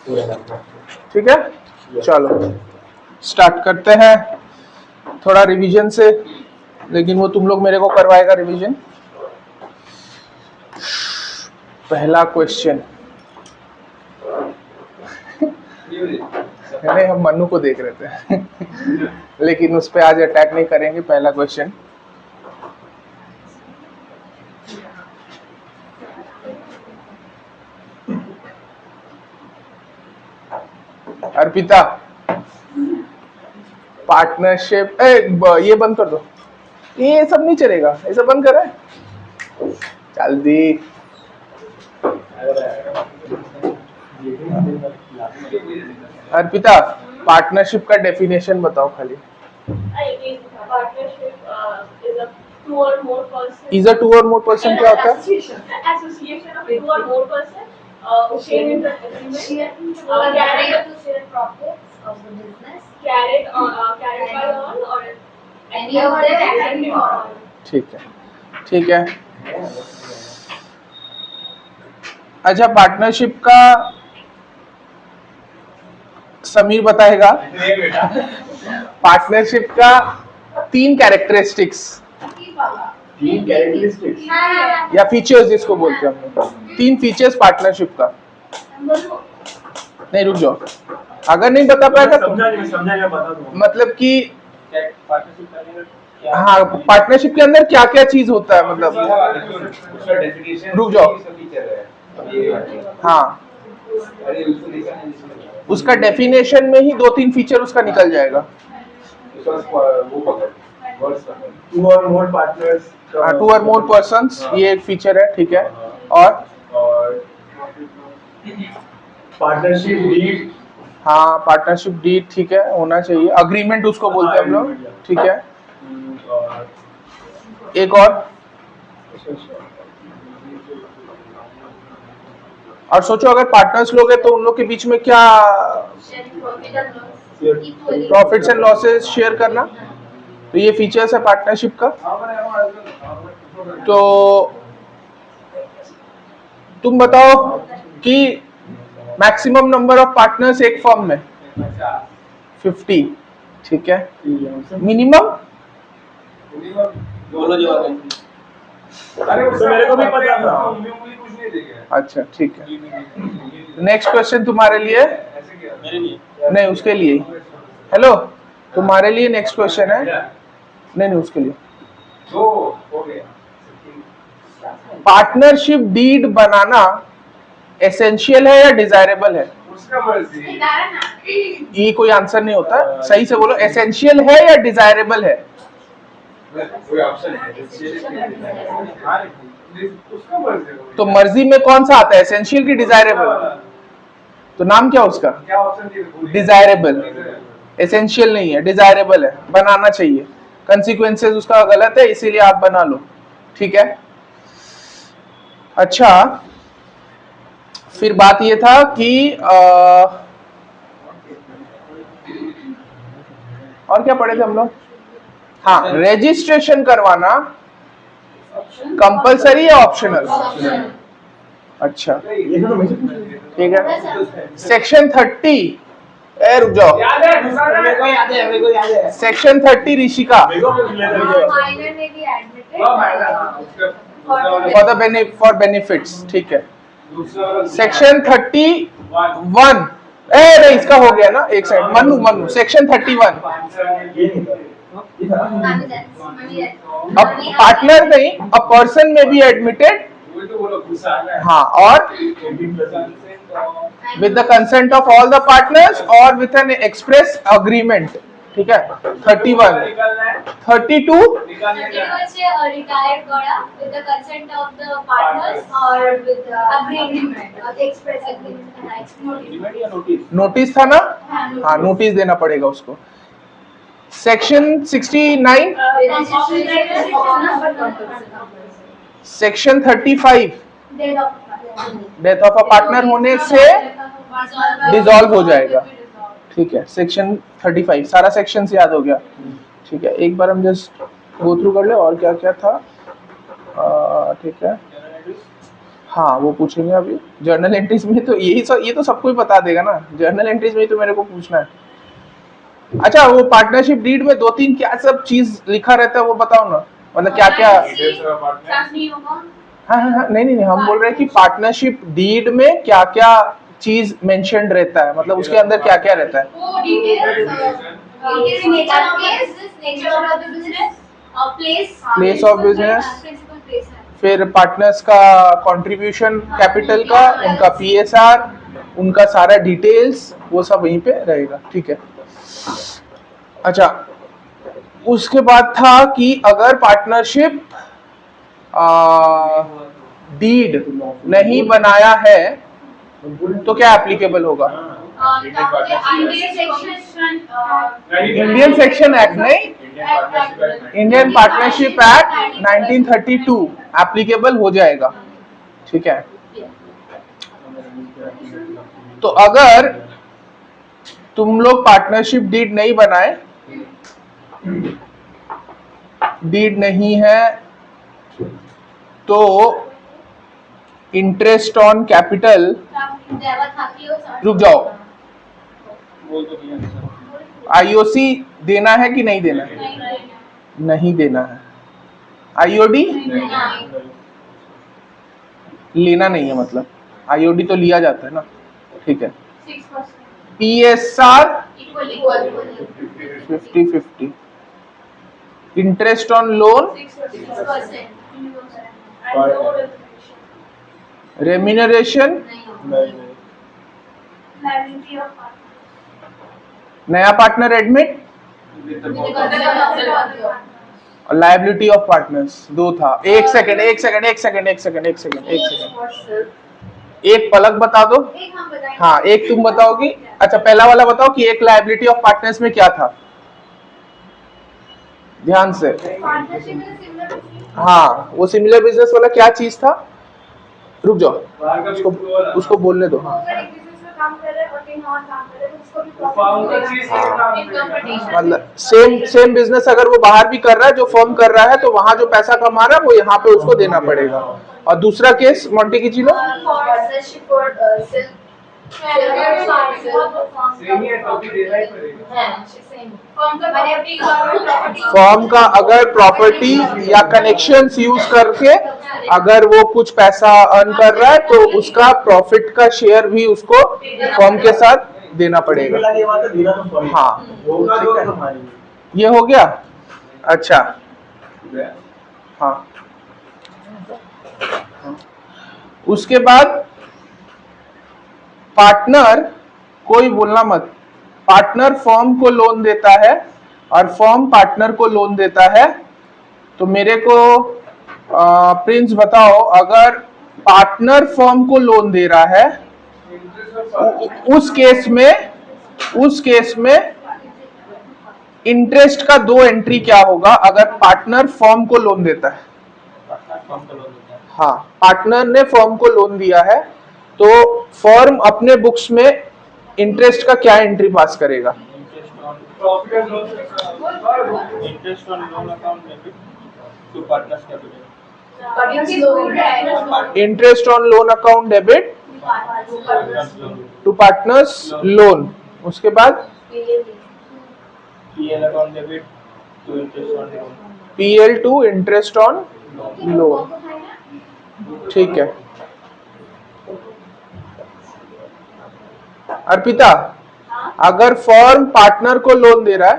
ठीक है, चलो स्टार्ट करते हैं थोड़ा रिवीजन से, लेकिन वो तुम लोग मेरे को करवाएगा रिवीजन। पहला क्वेश्चन, नहीं हम मन्नू को देख रहे थे लेकिन उस पे आज अटैक नहीं करेंगे। पहला क्वेश्चन, अर्पिता पार्टनरशिप, ये बंद कर दो, ये सब नहीं चलेगा, ये सब बंद कर, जल्दी। अर्पिता पार्टनरशिप का डेफिनेशन बताओ खाली। इज अ टू और मोर पर्सन क्या होता है? Association of two or more person sharing the agreement, carried to share profits of the business, carried by all or any of them acting on. ठीक है, ठीक है। अच्छा, पार्टनरशिप का समीर बताएगा। पार्टनरशिप का तीन कैरेक्टरिस्टिक्स या फीचर्स जिसको बोलते हैं हम लोग, तीन फीचर्स पार्टनरशिप का। नहीं रुक जाओ, अगर नहीं बता पाएगा तो मतलब कि हाँ पार्टनरशिप के अंदर क्या क्या चीज होता है, मतलब रुक जाओ, हाँ उसका डेफिनेशन में ही दो तीन फीचर उसका निकल जाएगा। टू और मोर पार्टनर्स, टू और मोर पर्सन्स, ये एक फीचर है, ठीक है। और पार्टनरशिप डीड, हाँ पार्टनरशिप डीड, ठीक है, होना चाहिए। अग्रीमेंट उसको बोलते हैं हम लोग, ठीक है। एक और सोचो अगर पार्टनर्स लोग हैं तो उन लोग के बीच में क्या, प्रॉफिट्स एंड लॉसेस शेयर करना, तो ये फीचर्स है पार्टनरशिप का। तो तुम बताओ कि मैक्सिमम नंबर ऑफ पार्टनर्स एक फर्म में 50, ठीक है। मिनिमम मेरे को भी पता था। अच्छा ठीक है। नेक्स्ट क्वेश्चन तुम्हारे लिए, मेरे लिए नहीं उसके लिए ही। हेलो, तुम्हारे लिए नेक्स्ट क्वेश्चन है, नहीं नहीं उसके लिए। पार्टनरशिप डीड बनाना एसेंशियल है या डिजायरेबल है? ये कोई आंसर नहीं होता, सही से बोलो, एसेंशियल है या डिजायरेबल है? तो मर्जी में कौन सा आता है, एसेंशियल की डिजायरेबल? तो नाम क्या उसका? डिजायरेबल। एसेंशियल नहीं है, डिजायरेबल है, बनाना चाहिए। कंसिक्वेंसेस उसका गलत है, इसीलिए आप बना लो, ठीक है। अच्छा, फिर बात ये था कि और क्या पढ़े थे हम लोग? हाँ, रजिस्ट्रेशन करवाना कंपलसरी या ऑप्शनल? अच्छा ठीक है। सेक्शन 30, रुक जाओ, सेक्शन 30 ऋषिका, फॉर बेनिफिट्स, ठीक है। सेक्शन 31, नहीं इसका हो गया ना, एक second, Mannu section 31। A partner नहीं, अ पर्सन में बी एडमिटेड, हाँ, और with the consent of all the partners और विथ एन एक्सप्रेस अग्रीमेंट, ठीक है। 31, 32 retired Gora with the consent of the partners or with the agreement or the express agreement. Notice था ना, हाँ notice देना पड़ेगा उसको। Section 69, section 35 death of a partner होने से डिसॉल्व हो जाएगा, ठीक है। सेक्शन 35 सारा सेक्शन से याद हो गया, ठीक है। एक बार हम जस्ट गो थ्रू कर ले और क्या क्या था, ठीक है। हाँ वो पूछेंगे अभी जर्नल एंट्रीज में, तो ये तो सबको ही बता देगा ना, जर्नल एंट्रीज में ही तो मेरे को पूछना है। अच्छा वो पार्टनरशिप डीड में 2-3 क्या सब चीज लिखा रहता है वो बताओ ना, मतलब क्या क्या। हाँ, नहीं, हम बोल रहे हैं कि पार्टनरशिप डीड में क्या क्या चीज मेंशन्ड रहता है, मतलब उसके अंदर क्या क्या रहता है। प्लेस ऑफ बिजनेस, फिर पार्टनर्स का कंट्रीब्यूशन कैपिटल का, उनका पीएसआर, उनका सारा डिटेल्स, वो सब वहीं पे रहेगा, ठीक है। अच्छा उसके बाद था कि अगर पार्टनरशिप डीड नहीं बनाया है तो क्या एप्लीकेबल होगा। इंडियन सेक्शन एक्ट नहीं, इंडियन पार्टनरशिप एक्ट 1932 एप्लीकेबल हो जाएगा, ठीक है। तो अगर तुम लोग पार्टनरशिप डीड नहीं बनाए, डीड नहीं है तो इंटरेस्ट ऑन कैपिटल, रुक जाओ, आईओसी देना है कि नहीं देना है, नहीं देना है। आईओडी लेना नहीं है, मतलब आईओडी तो लिया जाता है ना, ठीक है। PSR 50-50, interest on loan, remuneration, नया पार्टनर एडमिट और लायबिलिटी ऑफ पार्टनर्स, दो था। एक सेकंड, एक पलक बता दो। हाँ एक तुम बताओगी। अच्छा पहला वाला बताओ कि एक लायबिलिटी ऑफ पार्टनर्स में क्या था, ध्यान से। हाँ वो सिमिलर बिजनेस वाला क्या चीज था, रुक जाओ उसको बोलने दो। मतलब सेम बिजनेस अगर वो बाहर भी कर रहा है, जो फर्म कर रहा है, तो वहां जो पैसा कमा रहा है वो यहाँ पे उसको देना पड़ेगा। और दूसरा केस मोंटी की चिलो, फर्म का अगर प्रॉपर्टी या कनेक्शंस यूज करके अगर वो कुछ पैसा अर्न कर रहा है तो उसका प्रॉफिट का शेयर भी उसको फर्म के साथ देना पड़ेगा। हाँ ठीक है, ये हो गया। अच्छा हाँ उसके बाद पार्टनर, कोई बोलना मत, पार्टनर फर्म को लोन देता है और फर्म पार्टनर को लोन देता है। तो मेरे को प्रिंस बताओ, अगर पार्टनर फर्म को लोन दे रहा है उस केस में इंटरेस्ट का 2 एंट्री क्या होगा अगर पार्टनर फर्म को लोन देता है। हाँ पार्टनर ने फर्म को लोन दिया है तो फर्म अपने बुक्स में इंटरेस्ट का क्या एंट्री पास करेगा। Interest on loan account debit to partners capital, interest on loan account debit to partners loan. उसके बाद PL account debit to interest on loan, PL to interest on loan, ठीक है। अर्पिता, अगर firm partner को loan दे रहा है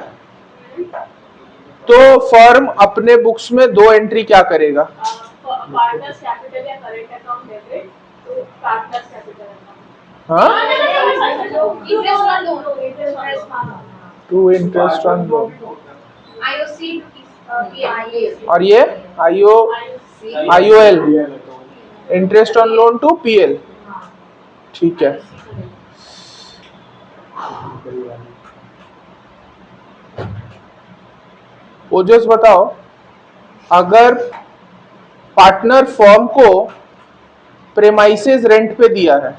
तो फर्म अपने बुक्स में 2 एंट्री क्या करेगा। पार्टनर्स कैपिटल या current account debit to partners capital account. हाँ to interest on loan, IOC और ये IOL interest on loan to PL, ठीक है। ओजस बताओ, अगर पार्टनर फर्म को प्रेमाइसेस रेंट पे दिया है,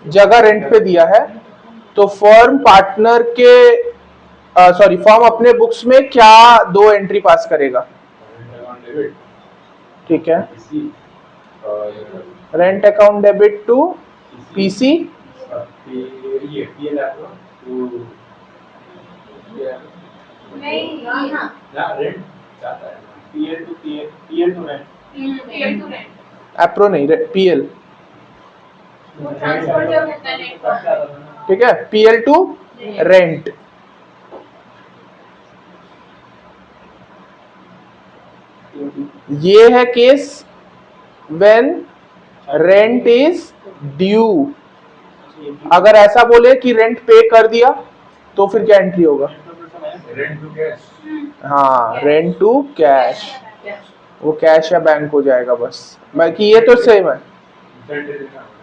जगह रेंट पे दिया है, तो फर्म पार्टनर के फर्म अपने बुक्स में क्या 2 एंट्री पास करेगा। ठीक है, इसी और rent account debit to PC, ये पीएल आपको टू नहीं हाँ ना रेंट जाता है PL to rent. PL to rent appro नहीं, पीएल, वो ट्रांसफर जब होता है rent का ठीक है, पीएल टू रेंट। ये है case when rent is due. अगर ऐसा बोले कि रेंट पे कर दिया तो फिर क्या एंट्री होगा? रेंट टू कैश हाँ, रेंट टू कैश, वो कैश या बैंक हो जाएगा बस। बाकी ये तो सेम है,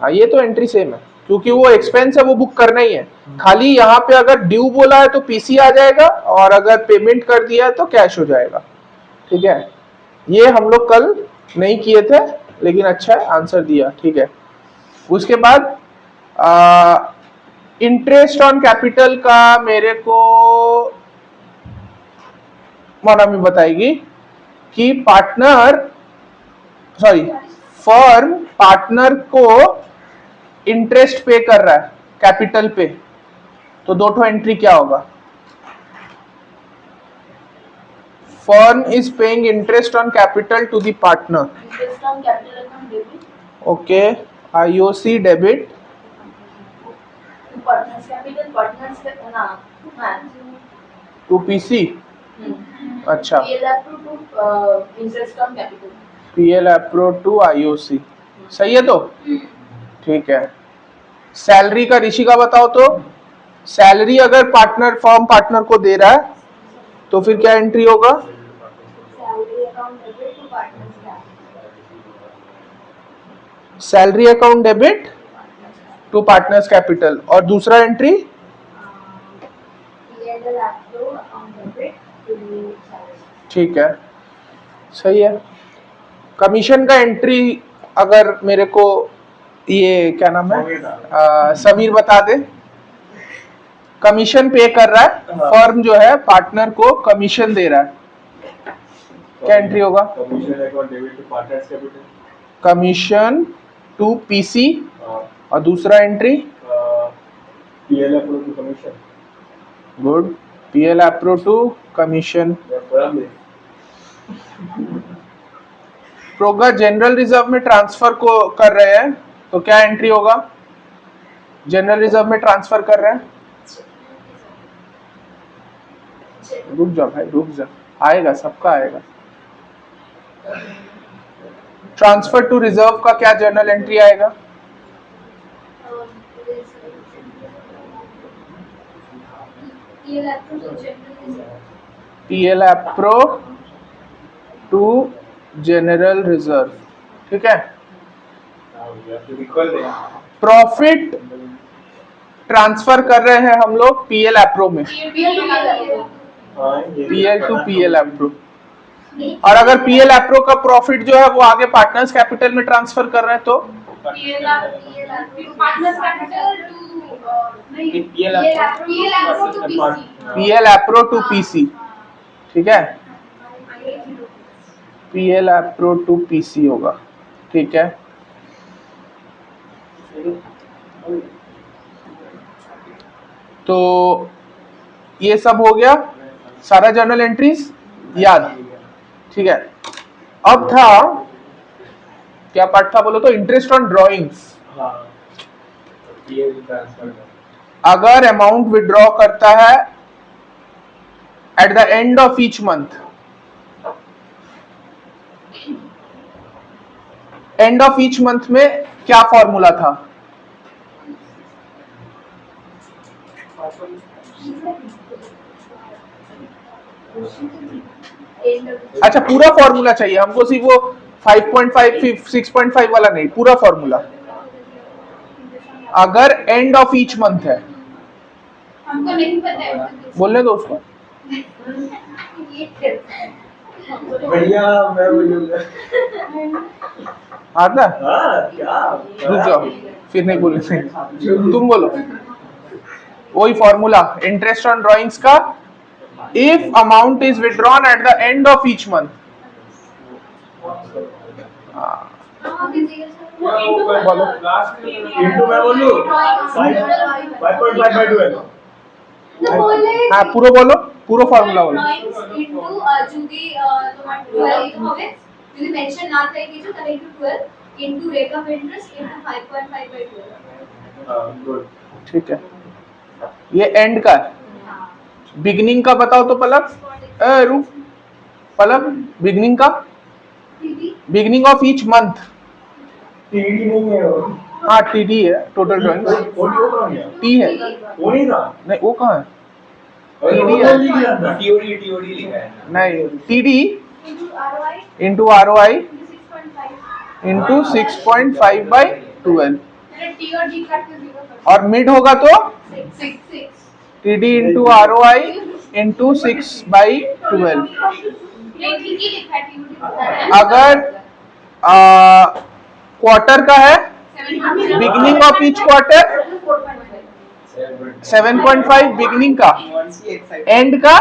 हाँ ये तो एंट्री सेम है, क्योंकि वो एक्सपेंस है, वो बुक करना ही है। खाली यहाँ पे अगर ड्यू बोला है तो पीसी आ जाएगा, और अगर पेमेंट कर दिया है तो कैश हो जाएगा। ठीक है, ये हम लोग कल नहीं किए थे, लेकिन अच्छा है, आंसर दिया। ठीक है, उसके बाद इंटरेस्ट ऑन कैपिटल का मेरे को मोनामी बताएगी कि फर्म पार्टनर को इंटरेस्ट पे कर रहा है कैपिटल पे, तो दो ठो एंट्री क्या होगा? Firm is paying interest on capital to the partner, interest on capital account debit okay, IOC debit to partners capital partners हाँ हाँ टू पीसी। अच्छा, PL approved to interest on capital PL appro to IOC, सही है तो? ठीक है, salary का ऋषि का बताओ तो। सैलरी अगर पार्टनर फर्म पार्टनर को दे रहा है तो फिर क्या एंट्री होगा? salary account debit to partners capital salary account debit to partners capital, और दूसरा entry PL approved account debit to the salary ठीक है, सही है। कमीशन का एंट्री अगर मेरे को ये क्या नाम है समीर बता दे। कमीशन पे कर रहा है फर्म जो है, पार्टनर को कमीशन दे रहा है, क्या एंट्री होगा? Commission account debit to partners capital, commission to PC, और दूसरा entry PL approve to commission, good, PL approve to commission. Program general reserve में ट्रांसफर को कर रहे हैं तो क्या एंट्री होगा? जनरल रिजर्व में ट्रांसफर कर रहे हैं, रुक जा भाई रुक जा, आएगा, सबका आएगा। ट्रांसफर टू रिजर्व का क्या जर्नल एंट्री आएगा? PL approved to general reserve PL appro to general reserve, ठीक है। प्रॉफिट ट्रांसफर कर रहे हैं हम लोग पीएल अप्रो में, पीएल टू पीएल अप्रो, और अगर पीएल अप्रो का प्रॉफिट जो है वो आगे पार्टनर्स कैपिटल में ट्रांसफर कर रहे हैं तो partners capital to PL appro to PC, ठीक है, पीएल अप्रो टू पीसी होगा, ठीक है। तो ये सब हो गया, सारा जर्नल एंट्रीज याद, ठीक है। अब था क्या पार्ट था बोलो तो, इंटरेस्ट ऑन ड्रॉइंग्स। अगर अमाउंट विड्रॉ करता है at the end of each month, end of each month में क्या फॉर्मूला था? अच्छा, पूरा फॉर्मूला चाहिए हमको, सिर्फ वो 5.5 6.5 वाला नहीं, पूरा फॉर्मूला। अगर एंड ऑफ ईच मंथ है, हमको नहीं पता है, बोलने दो उसको। बढ़िया, मैं बोलूंगा। आता हाँ, क्या? रुक जाओ, फिर नहीं बोलने, तुम बोलो। वही फॉर्मूला इंटरेस्ट ऑन ड्रॉइंग्स का, if amount is withdrawn at the end of each month, बोलो। इंटू मैं बोलूँ 5.5/12 हाँ पूरा बोलो, पूरा फॉर्मूला बोलो। যদি মেনশন না থাকে কিছু তাহলে into 12 into rate of interest into 5.5/12। हाँ गुड ठीक है, ये एंड का है। बिगनिंग का बताओ तो पलक। रुक पलक, बिगनिंग का, beginning of each month. TD नहीं है वो हाँ टीडी है, टोटल ड्राइंग्स। वो कहाँ गया टी है, वो नहीं था नहीं वो कहाँ है? अरे वो है। लिख दिया था टीओडी लिखा है। नहीं, TD into ROI into ROI into 6.5 into 6.5/12 मैंने टी और डी काट के 0 कर और मिड होगा तो 6 TD इंटू ROI इंटू 6/12। ये ठीक ही लिखा है टीडी। अगर क्वार्टर का है, beginning of each quarter 7.5, beginning का, एंड का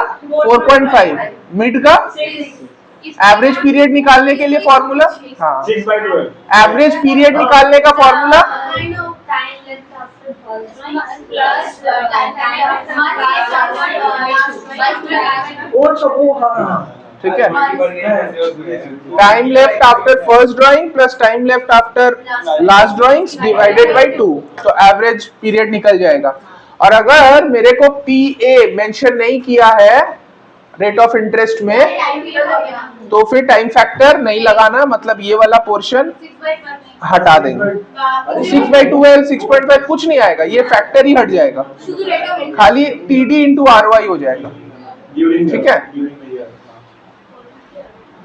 4.5, मिड का। एवरेज पीरियड निकालने के लिए फॉर्मूला, हाँ 6/12 एवरेज पीरियड निकालने का formula I know time left after first plus time वो तो वो हाँ ठीक है। Time left after first drawing plus time left after last drawings divided by 2, तो एवरेज पीरियड निकल जाएगा। और अगर मेरे को PA मेंशन नहीं किया है रेट ऑफ इंटरेस्ट में, तो फिर टाइम फैक्टर नहीं लगाना, मतलब ये वाला पोर्शन हटा देंगे। 6/12 6.5 कुछ नहीं आएगा, ये फैक्टर ही हट जाएगा, खाली TD इंटू ROI हो जाएगा। ठीक है।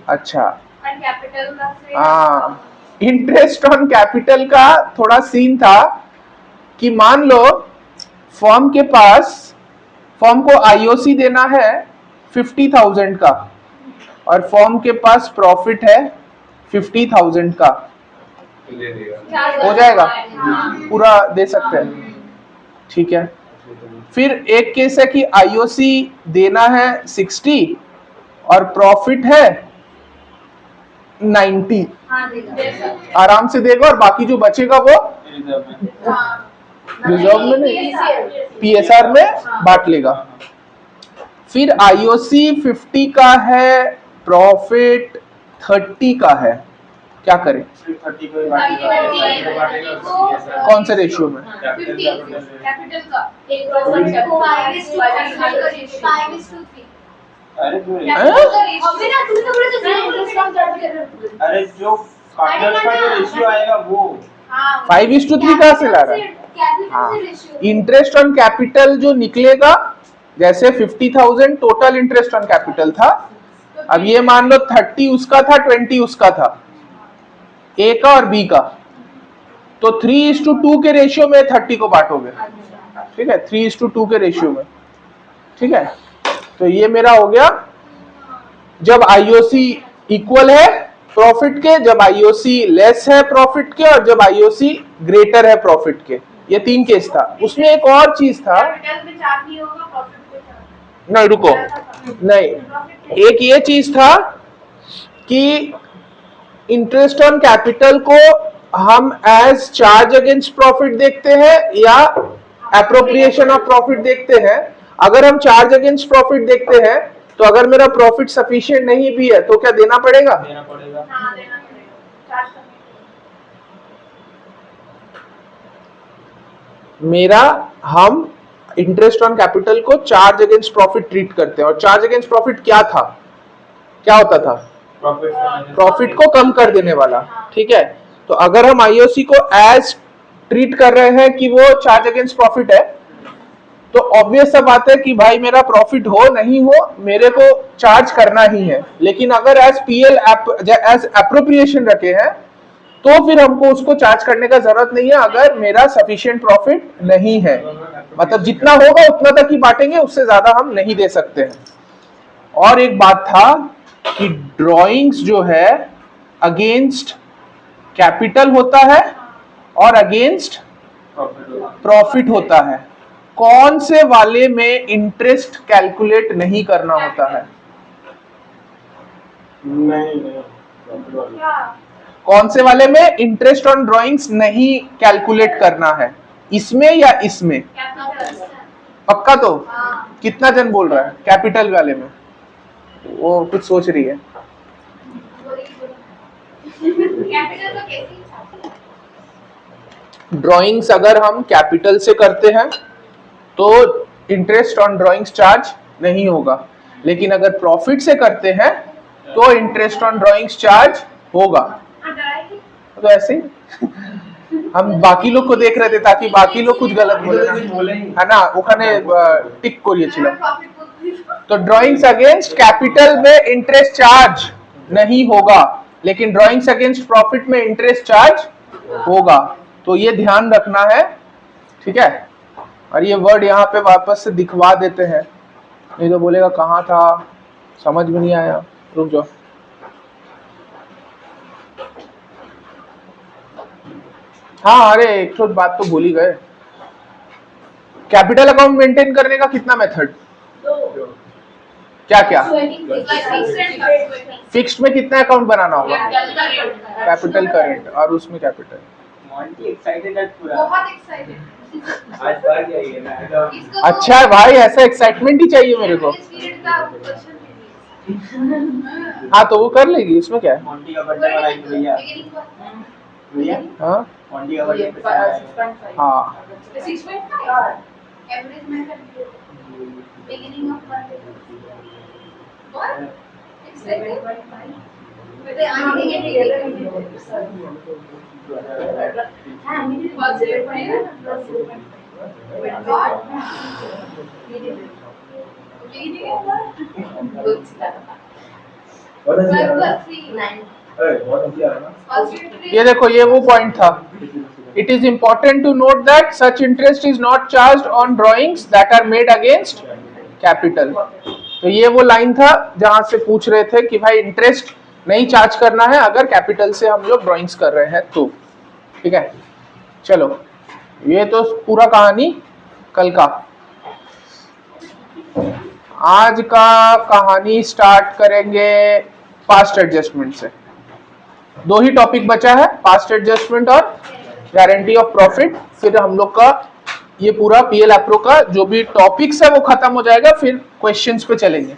अच्छा कैपिटल का से हाँ, इंटरेस्ट ऑन कैपिटल का थोड़ा सीन था कि मान लो फर्म के पास, फर्म को IOC देना है 50,000 का और फर्म के पास प्रॉफिट है 50,000 का, हो जाएगा, पूरा दे सकते हैं। ठीक है। फिर एक केस है कि IOC देना है 60 और प्रॉफिट है 90, आराम से देगा और बाकी जो बचेगा वो रिजर्व में नहीं, PSR में बांट लेगा। फिर IOC 50 का है, प्रॉफिट 30 का है, क्या करें? 30 को बांटेगा कौन से रेशियो में? कैपिटल का 5:3 अरे जो अबे ना तुमने तो बोला जो इंटरेस्ट कम कर अरे जो पार्टनर्स का जो रेशियो आएगा वो 5:3 कहाँ से ला रहा है? हाँ, इंटरेस्ट ऑन कैपिटल जो निकलेगा, जैसे 50,000 टोटल इंटरेस्ट ऑन कैपिटल था, अब ये मान लो 30 उसका था 20 उसका था, A का और B का, तो 3:2 के रेशियो में 30 को बांटोगे। ठीक है, 3:2 के रेशियो में। ठीक है, तो ये मेरा हो गया जब IOC इक्वल है प्रॉफिट के, जब IOC लेस है प्रॉफिट के, और जब IOC ग्रेटर है प्रॉफिट के। ये 3 केस था। उसमें एक और चीज था, कैपिटल में 4 नहीं होगा, प्रॉफिट में 4। नहीं रुको, नहीं, एक ये चीज था कि इंटरेस्ट ऑन कैपिटल को हम एज चार्ज अगेंस्ट प्रॉफिट देखते हैं या एप्रोप्रिएशन ऑफ प्रॉफिट देखते हैं। अगर हम चार्ज अगेंस्ट प्रॉफिट देखते हैं तो अगर मेरा प्रॉफिट सफिशिएंट नहीं भी है तो क्या देना पड़ेगा? देना पड़ेगा। हां देना पड़ेगा, चार्ज करने मेरा, हम इंटरेस्ट ऑन कैपिटल को चार्ज अगेंस्ट प्रॉफिट ट्रीट करते हैं। और चार्ज अगेंस्ट प्रॉफिट क्या था, क्या होता था? प्रॉफिट को कम कर देने वाला। ठीक है, तो अगर हम IOC को एज ट्रीट कर रहे हैं कि वो चार्ज अगेंस्ट प्रॉफिट है, तो ऑब्वियस सा बात है कि भाई मेरा प्रॉफिट हो नहीं हो मेरे को चार्ज करना ही है। लेकिन अगर एज PL एज एप्रोप्रिएशन रखे हैं तो फिर हमको उसको चार्ज करने का जरूरत नहीं है अगर मेरा सफिशिएंट प्रॉफिट नहीं है। मतलब जितना होगा उतना तक ही बांटेंगे, उससे ज्यादा हम नहीं दे सकते हैं। और एक बात था कि ड्राइंग्स जो है अगेंस्ट कैपिटल होता है और अगेंस्ट प्रॉफिट होता है। कौन से वाले में इंटरेस्ट कैलकुलेट नहीं करना होता है? नहीं कौन से वाले में इंटरेस्ट ऑन ड्राइंग्स नहीं कैलकुलेट करना है, इसमें या इसमें? कैपिटल। पक्का तो? हाँ। कितना जन बोल रहा है कैपिटल वाले में? वो कुछ सोच रही है। कैपिटल तो कैसे ही छापते हैं? ड्राइंग्स अगर हम कैपिटल से करते हैं तो इंटरेस्ट ऑन ड्राइंग्स चार्ज नहीं होगा, लेकिन अगर प्रॉफिट से करते हैं तो इंटरेस्ट ऑन ड्राइंग्स चार्ज होगा। तो ऐसे ही हम बाकी लोग को देख रहे थे ताकि बाकी लोग कुछ गलत बोले ना, है ना, ওখানে টিক করিয়েছিলাম। तो ड्राइंग्स अगेंस्ट कैपिटल में इंटरेस्ट चार्ज नहीं होगा, लेकिन ड्राइंग्स अगेंस्ट प्रॉफिट में इंटरेस्ट चार्ज होगा। तो ये ध्यान रखना है, ठीक है। और ये वर्ड यहाँ पे वापस से दिखवा देते हैं, नहीं तो बोलेगा कहाँ था, समझ में नहीं आया। रुक जाओ, हाँ अरे एक तो बात तो भूल ही गए। कैपिटल अकाउंट मेंटेन करने का कितना मेथड? क्या क्या? फिक्स्ड में कितना अकाउंट बनाना होगा? कैपिटल करेंट, और उसमें कैपिटल। मॉन्टी एक्साइटेड है पूरा, बहुत एक्साइटेड। आज बार क्या है ना, अच्छा है भाई, ऐसा एक्साइटमेंट ही चाहिए मेरे को। हाँ तो वो कर लेगी, इसमें क्या है। मॉन्टी का बर्थडे मनाएंगे भैया, भैया हाँ मॉन्टी का बर्थडे कैसे मनाएंगे? हाँ 6.5 average method beginning of month what excited but I think हां मेरी बात से ये देखो, ये वो पॉइंट था। It is important to note that such interest is not charged on drawings that are made against capital. तो ये वो लाइन था जहां से पूछ रहे थे कि भाई इंटरेस्ट नहीं चार्ज करना है अगर कैपिटल से हम लोग ड्राइंग्स कर रहे हैं तो, ठीक है। चलो, ये तो पूरा कहानी कल का। आज का कहानी स्टार्ट करेंगे पास्ट एडजस्टमेंट से। दो ही टॉपिक बचा है, पास्ट एडजस्टमेंट और गारंटी ऑफ प्रॉफिट। फिर हम लोग का ये पूरा पीएल एप्रो का जो भी टॉपिक्स है वो खत्म हो जाएगा, फिर क्वेश्चंस पे चलेंगे,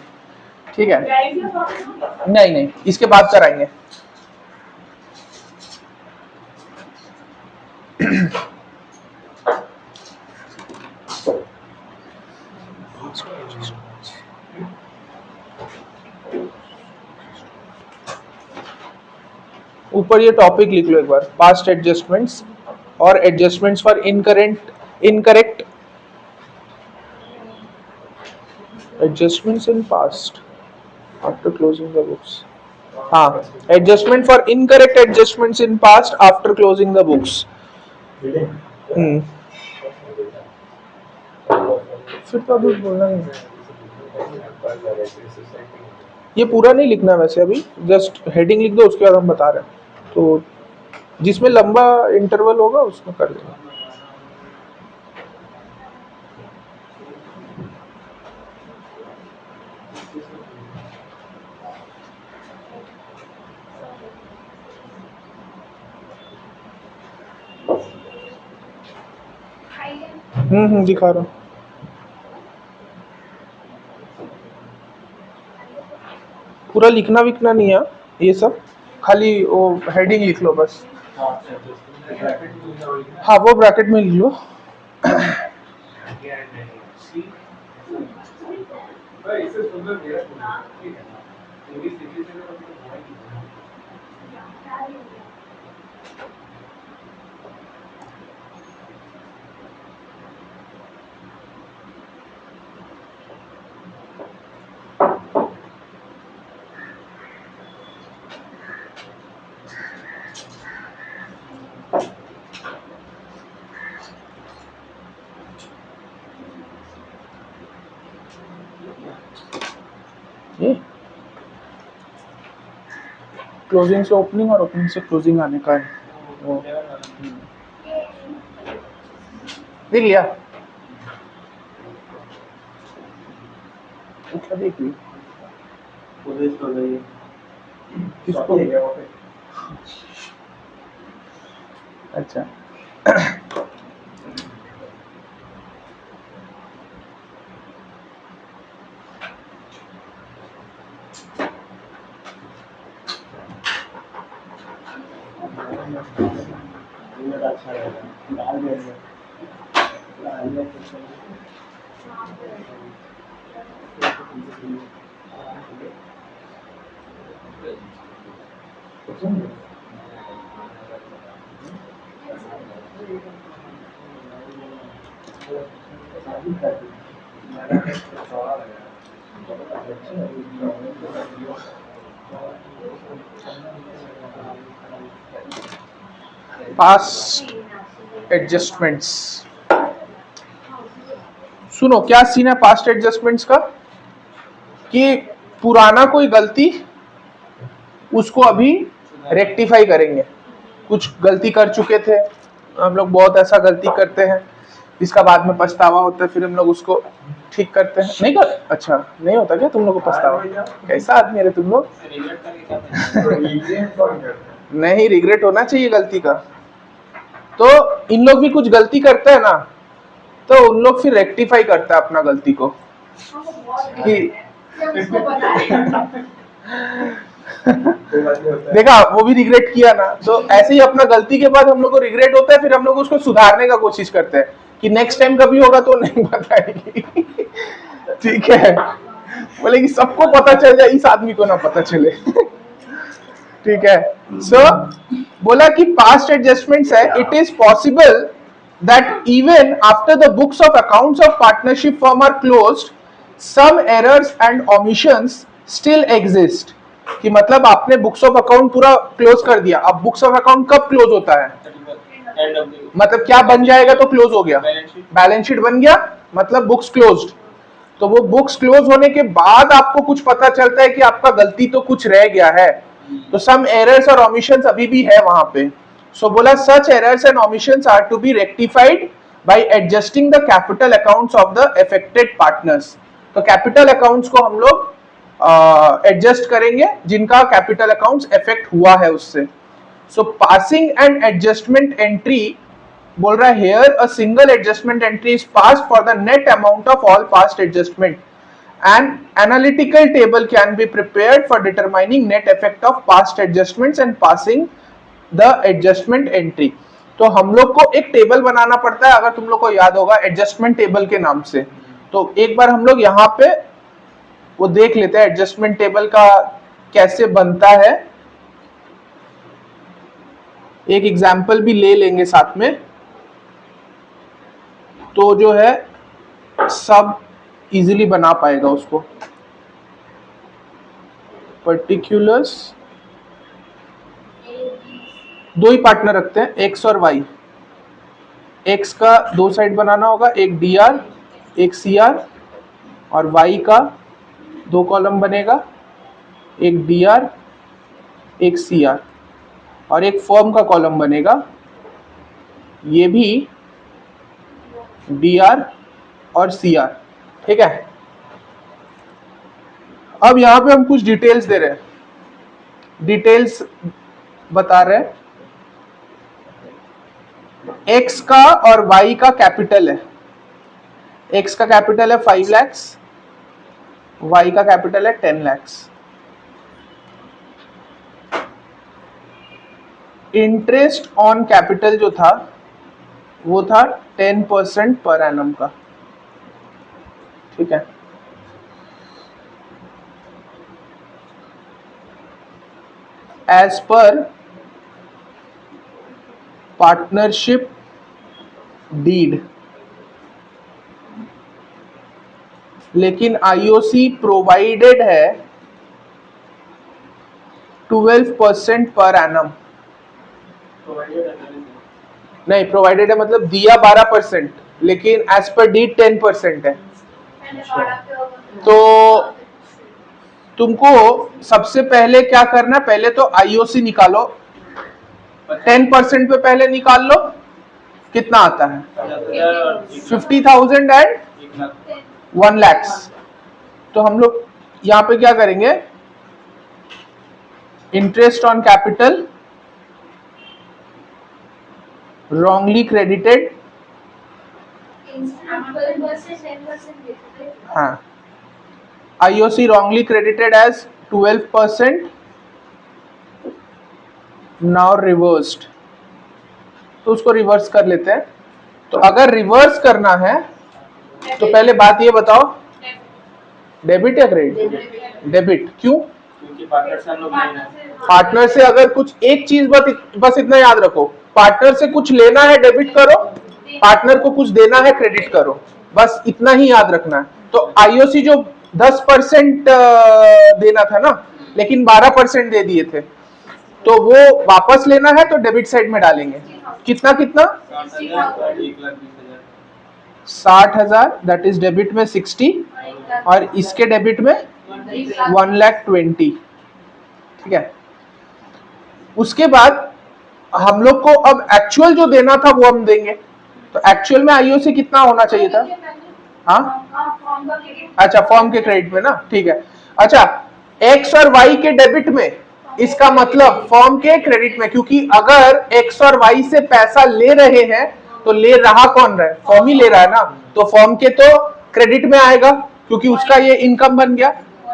ठीक है। नहीं नहीं, इसके बाद कराएंगे। ऊपर ये टॉपिक लिख लो एक बार, पास्ट एडजस्टमेंट्स और adjustments for incorrect adjustments in past after closing the books. हाँ, adjustment for incorrect adjustments in past after closing the books. फिर तो अभी बोलना नहीं, ये पूरा नहीं लिखना वैसे, अभी जस्ट हेडिंग लिख दो, उसके बाद हम बता रहे हैं। तो जिसमें लंबा इंटरवल होगा उसमें कर देना। दिखा रहा हूँ। पूरा लिखना विखना नहीं है ये सब, खाली वो हेडिंग लिख लो बस। हाँ वो ब्रैकेट में लिख लो। क्लोजिंग से ओपनिंग और ओपनिंग से क्लोजिंग आने का है वो। देख लिया? अच्छा देख ली पुलिस हो गई, किसको? अच्छा अच्छा रहेगा डाल देंगे पास्ट एडजस्टमेंट्स। सुनो क्या सीन है पास्ट एडजस्टमेंट्स का, कि पुराना कोई गलती उसको अभी रेक्टिफाई करेंगे। कुछ गलती कर चुके थे, हम लोग बहुत ऐसा गलती करते हैं जिसका बाद में पछतावा होता है, फिर हम लोग उसको ठीक करते हैं। नहीं कर अच्छा नहीं होता क्या तुम लोग को पछतावा? कैसा आदमी है रे तुम लोग? नहीं, रिग्रेट होना चाहिए गलती का। तो इन लोग भी कुछ गलती करते हैं ना, तो उन लोग फिर रेक्टिफाई करता है अपना गलती को कि देखा वो भी रिग्रेट किया ना। तो ऐसे ही अपना गलती के बाद हम लोग को रिग्रेट होता है, फिर हम लोग उसको सुधारने का कोशिश करते हैं कि नेक्स्ट टाइम कभी होगा तो नहीं बताएगी। ठीक है, बोले कि सबको पता चल जाए, इस आदमी को ना पता चले। ठीक है, सो बोला कि पास्ट एडजस्टमेंट्स है, it is possible that even after the books of accounts of partnership firm are closed some errors and omissions still exist. कि मतलब आपने बुक्स ऑफ अकाउंट पूरा क्लोज कर दिया, अब बुक्स ऑफ अकाउंट कब क्लोज होता है? मतलब क्या बन जाएगा तो क्लोज हो गया? बैलेंस शीट बन गया मतलब बुक्स क्लोज्ड। तो वो बुक्स क्लोज होने के बाद आपको कुछ पता चलता है कि आपका गलती तो कुछ रह गया है, तो सम एरर्स और ओमिशंस अभी भी है वहां पे। सो बोला such errors and omissions are to be rectified by adjusting the capital accounts of the affected partners. तो कैपिटल अकाउंट्स को हम लोग एडजस्ट करेंगे जिनका कैपिटल अकाउंट्स इफेक्ट हुआ है उससे। सो पासिंग एंड एडजस्टमेंट एंट्री बोल रहा है here a single adjustment entry is passed for the net amount of all past adjustment and analytical table can be prepared for determining net effect of past adjustments and passing the adjustment entry. तो हम लोग को एक table बनाना पड़ता है, अगर तुम लोग को याद होगा एडजस्टमेंट टेबल के नाम से। तो एक बार हम लोग यहाँ पे वो देख लेते हैं एडजस्टमेंट टेबल का कैसे बनता है, एक एग्जाम्पल भी ले लेंगे साथ में, तो जो है सब इजीली बना पाएगा उसको। पर्टिकुलर्स दो ही पार्टनर रखते हैं, एक्स और वाई। एक्स का दो साइड बनाना होगा, एक डी आर एक सी आर, और वाई का दो कॉलम बनेगा, एक डी आर एक सी आर, और एक फर्म का कॉलम बनेगा, ये भी डी आर और सी आर। ठीक है, अब यहां पे हम कुछ डिटेल्स दे रहे हैं, डिटेल्स बता रहे हैं। एक्स का और वाई का कैपिटल है, एक्स का कैपिटल है 5 लाख, वाई का कैपिटल है 10 लाख। इंटरेस्ट ऑन कैपिटल जो था वो था 10% पर एनम का। ठीक है, एज पर पार्टनरशिप डीड, लेकिन आईओसी प्रोवाइडेड है 12% पर एनम। नहीं, प्रोवाइडेड है मतलब दिया 12%, लेकिन एज पर डीड 10% है। तो तुमको सबसे पहले क्या करना, पहले तो आईओसी निकालो, 10% पे पहले निकाल लो, कितना आता है? 50,000 एंड 1 लाख। तो हम लोग यहाँ पे क्या करेंगे, interest on capital wrongly credited, Instead of 12%, 10% देते थे. हाँ, IOC wrongly credited as 12%, now reversed. तो उसको रिवर्स कर लेते हैं. तो अगर रिवर्स करना है तो पहले बात ये बताओ, डेबिट या क्रेडिट? डेबिट. क्यों? क्योंकि पार्टनर से हम लोग नहीं हैं. पार्टनर से अगर कुछ एक चीज बस इतना याद रखो, पार्टनर से कुछ लेना है डेबिट करो, पार्टनर को कुछ देना है क्रेडिट करो, बस इतना ही याद रखना है. तो आईओसी जो 10% देना था ना, लेकिन 12% दे दिए थे, तो वो वापस लेना है तो डेबिट साइड में डालेंगे. कितना कितना? 60,000, 60,000, दैट इज डेबिट में 60 और इसके डेबिट में 1,20,000. ठीक है. उसके बाद हम लोग को अब एक्चुअल जो देना था वो हम देंगे. तो एक्चुअल में आईओसी कितना होना चाहिए था? हाँ, अच्छा, फॉर्म के क्रेडिट में ना. ठीक है. अच्छा, एक्स और वाई के डेबिट में, इसका मतलब फॉर्म के क्रेडिट में, क्योंकि अगर एक्स और वाई से पैसा ले रहे हैं तो ले रहा कौन रहा है? फॉर्म ही ले रहा है ना. तो फॉर्म के तो क्रेडिट में आएगा क्योंकि उसका ये इनकम बन गया.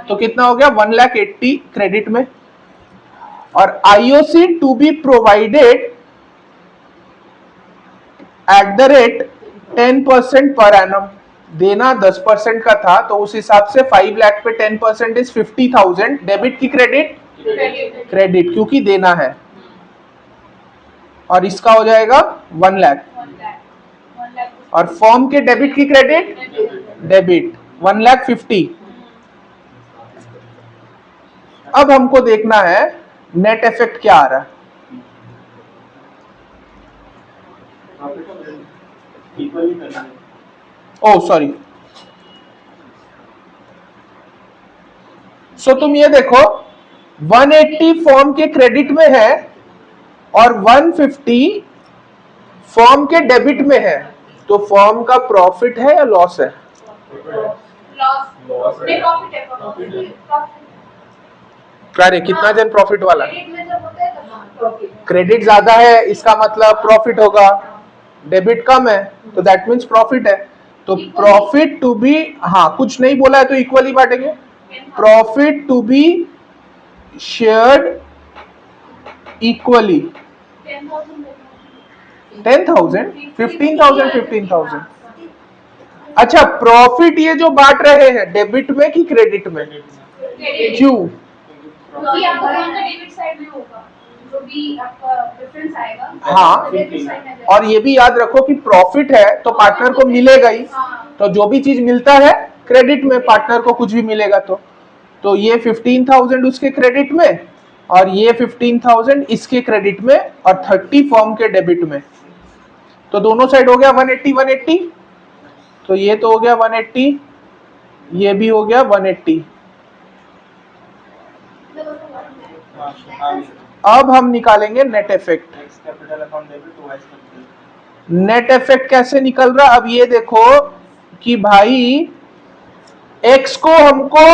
तो कितना हो गया? 1,80,000 क्रेडिट में. और IOC to be provided at the rate 10% per annum. देना 10% का था, तो उस हिसाब से 5 लाख पे 10% इज 50,000. डेबिट की क्रेडिट? क्रेडिट, क्योंकि देना है. और इसका हो जाएगा 1 लाख. और फॉर्म के डेबिट की क्रेडिट? डेबिट 1,50,000. अब हमको देखना है नेट इफेक्ट क्या आ रहा है. इक्वली करना है. Oh sorry. सो तुम ये देखो, 180 फॉर्म के क्रेडिट में है और 150 फॉर्म के डेबिट में है. तो फॉर्म का प्रॉफिट है या लॉस है? लॉस में प्रॉफिट है. प्रॉफिट अरे कितना जन प्रॉफिट वाला है? क्रेडिट में जब होता है तब प्रॉफिट. क्रेडिट ज्यादा है, इसका मतलब प्रॉफिट होगा. डेबिट कम है तो दैट मीन्स प्रॉफिट है. तो प्रॉफिट टू बी, हाँ कुछ नहीं बोला है तो इक्वली बांटेंगे. Profit to be shared equally. 10,000, 15,000, 15,000. अच्छा, प्रॉफिट ये जो बांट रहे हैं डेबिट में कि क्रेडिट में? क्यों? क्योंकि आपका फॉर्म का डेबिट साइड में होगा, जो भी आपका प्रेफरेंस आएगा. हाँ, डेबिट साइड में जाएगा. और ये भी याद रखो कि प्रॉफिट है तो पार्टनर को मिलेगा ही. तो जो भी चीज मिलता है क्रेडिट में, पार्टनर को कुछ भी मिलेगा. तो ये 15,000 उसके क्रेडिट में और ये 15,000 इसके क्रेडिट में और 30 फॉर्म के डेबिट में. तो दोनों साइड हो गया 180, 180. तो ये तो हो गया 180, ये भी हो गया 180. अब हम निकालेंगे net effect. X capital account debit to Y capital. Net effect कैसे निकल रहा? अब ये देखो कि भाई एक्स को हमको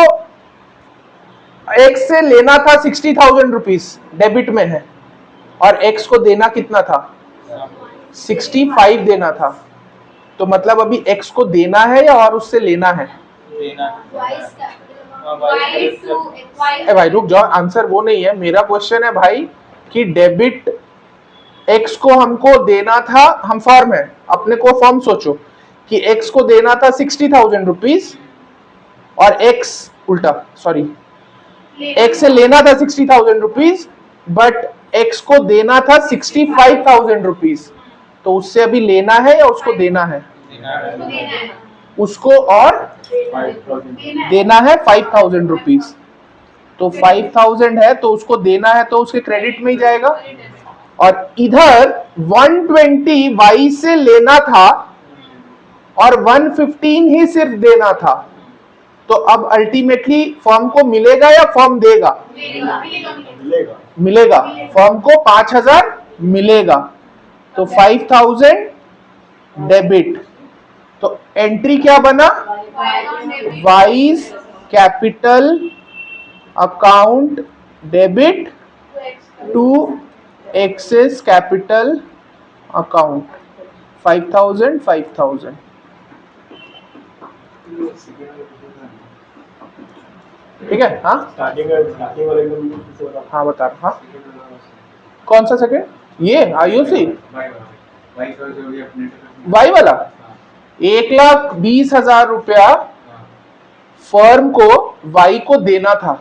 एक्स से लेना था 60,000 रुपीज, डेबिट में है, और एक्स को देना कितना था? 65 देना था. तो मतलब अभी एक्स को देना है या और उससे लेना है? देना है. Y's capital Y to Y. भाई रुक जाओ, आंसर वो नहीं है. मेरा क्वेश्चन है भाई कि डेबिट एक्स को हमको देना था, हम फॉर्म है, अपने को फॉर्म सोचो कि एक्स को देना था 60,000 रुपीज और एक्स उल्टा, सॉरी, एक्स से लेना था 60,000 रुपीज बट एक्स को देना था 65,000 रुपीज. तो उससे अभी लेना है या उसको देना है? देना है. उसको और देना है 5,000 रुपीज. तो 5,000 है तो उसको देना है तो उसके क्रेडिट में ही जाएगा. और इधर 120 वाई से लेना था और 115 ही सिर्फ देना था. तो अब अल्टीमेटली फॉर्म को मिलेगा या फॉर्म देगा? मिलेगा. मिलेगा. फॉर्म को 5,000 मिलेगा. तो 5,000 डेबिट. तो एंट्री क्या बना? Y's capital account debit to X's capital account 5000 5000। ठीक है। हाँ स्टार्टिंग वाले में किसी और हाँ बता रहा। हाँ कौन सा सेकंड? ये आईओसी वाई वाला 1,20,000 रुपया फर्म को वाई को देना था।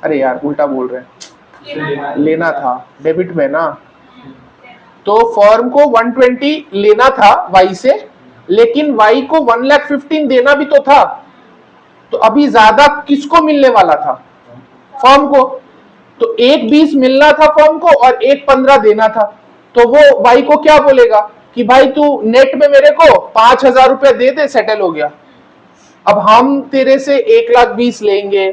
अरे यार उल्टा बोल रहे हैं, लेना था डेबिट में ना। तो फर्म को 120 लेना था वाई से, लेकिन वाई को 1,15,000 देना भी तो था। तो अभी ज्यादा किसको मिलने वाला था? फर्म को। तो 1,20 मिलना था फर्म को और 1,15 देना था। तो वो वाई को क्या बोलेगा कि भाई तू नेट में मेरे को 5,000 रुपया दे दे, सेटल हो गया। अब हम तेरे से 1,20,000 लेंगे,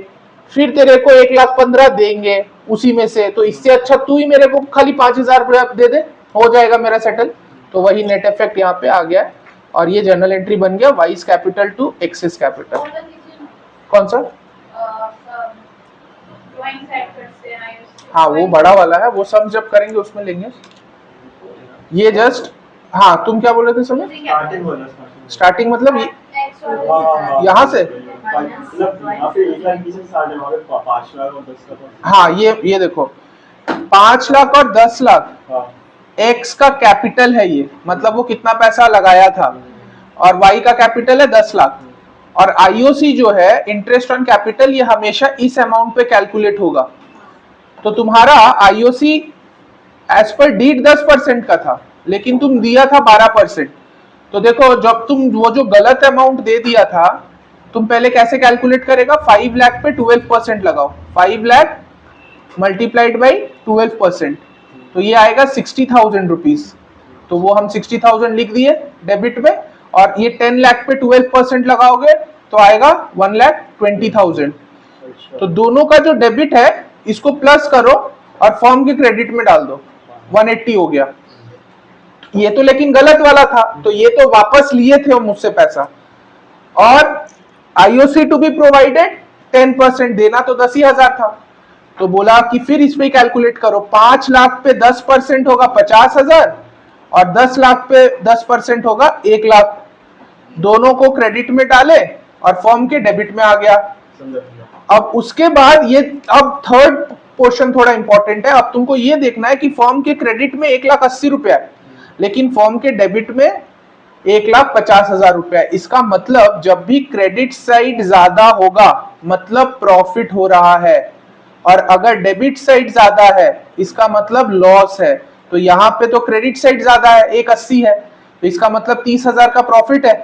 फिर तेरे को 1,15,000 देंगे उसी में से। तो इससे अच्छा तू ही मेरे को खाली 5,000 रुपया दे दे, हो जाएगा मेरा सेटल। तो वही नेट इफेक्ट यहाँ पे आ गया है और ये जर्नल एंट्री बन गया Y's capital to X's capital. कौन सा? हाँ वो बड़ा वाला है, वो सब जब करेंगे उसमें लेंगे। ये जस्ट हाँ तुम क्या बोल रहे थे समय? स्टार्टिंग वाला स्टार्टिंग मतलब यहाँ से? मतलब यहाँ पे 1,20,000 से स्टार्ट है, वहाँ पे 5 लाख और 10 लाख। हाँ ये देखो 5 लाख और 10 लाख एक्स का कैपिटल है ये, मतलब वो कितना पैसा लगाया था, और वाई का कैपिटल है 10 लाख। और आईओसी जो है इंटरेस्ट ऑन कैपिटल, ये हमेशा इस अमाउंट पे कैलकुलेट होगा। तो तुम्हारा आईओसी एज पर डीड 10% का था, लेकिन तुम दिया था 12%। तो देखो जब तुम वो जो गलत अमाउंट दे दिया था, तुम पहले कैसे कैलकुलेट करेगा? 5 लाख पे 12% लगाओ, 5 लाख मल्टीप्लाइड बाई 12%, तो ये आएगा 60,000 रुपीज। तो वो हम 60,000 लिख दिए डेबिट में, और ये 10 लाख पे 12% लगाओगे तो आएगा 1,20,000। तो दोनों का जो डेबिट है इसको प्लस करो और फॉर्म के क्रेडिट में डाल दो, 180 हो गया। ये तो लेकिन गलत वाला था, तो ये तो वापस लिए थे मुझसे पैसा। और आईओसी टू बी प्रोवाइडेड 10% देना तो 10,000 था। तो बोला कि फिर इस पे कैलकुलेट करो, 5 लाख पे 10% होगा 50,000 और 10 लाख पे 10% होगा 1 लाख। दोनों को क्रेडिट में डाले और फर्म के डेबिट में आ गया। अब उसके बाद ये अब थर्ड पोर्शन थोड़ा इंपॉर्टेंट है। अब तुमको ये देखना है कि फर्म के क्रेडिट में 1,80,000 रुपया है, लेकिन फर्म के डेबिट में 1,50,000 रुपया है। इसका मतलब जब भी क्रेडिट साइड ज्यादा होगा मतलब प्रॉफिट हो रहा है, और अगर डेबिट साइड ज्यादा है इसका मतलब लॉस है। तो यहाँ पे तो क्रेडिट साइड ज्यादा है, 1,80 है, तो इसका मतलब 30,000 का प्रॉफिट है।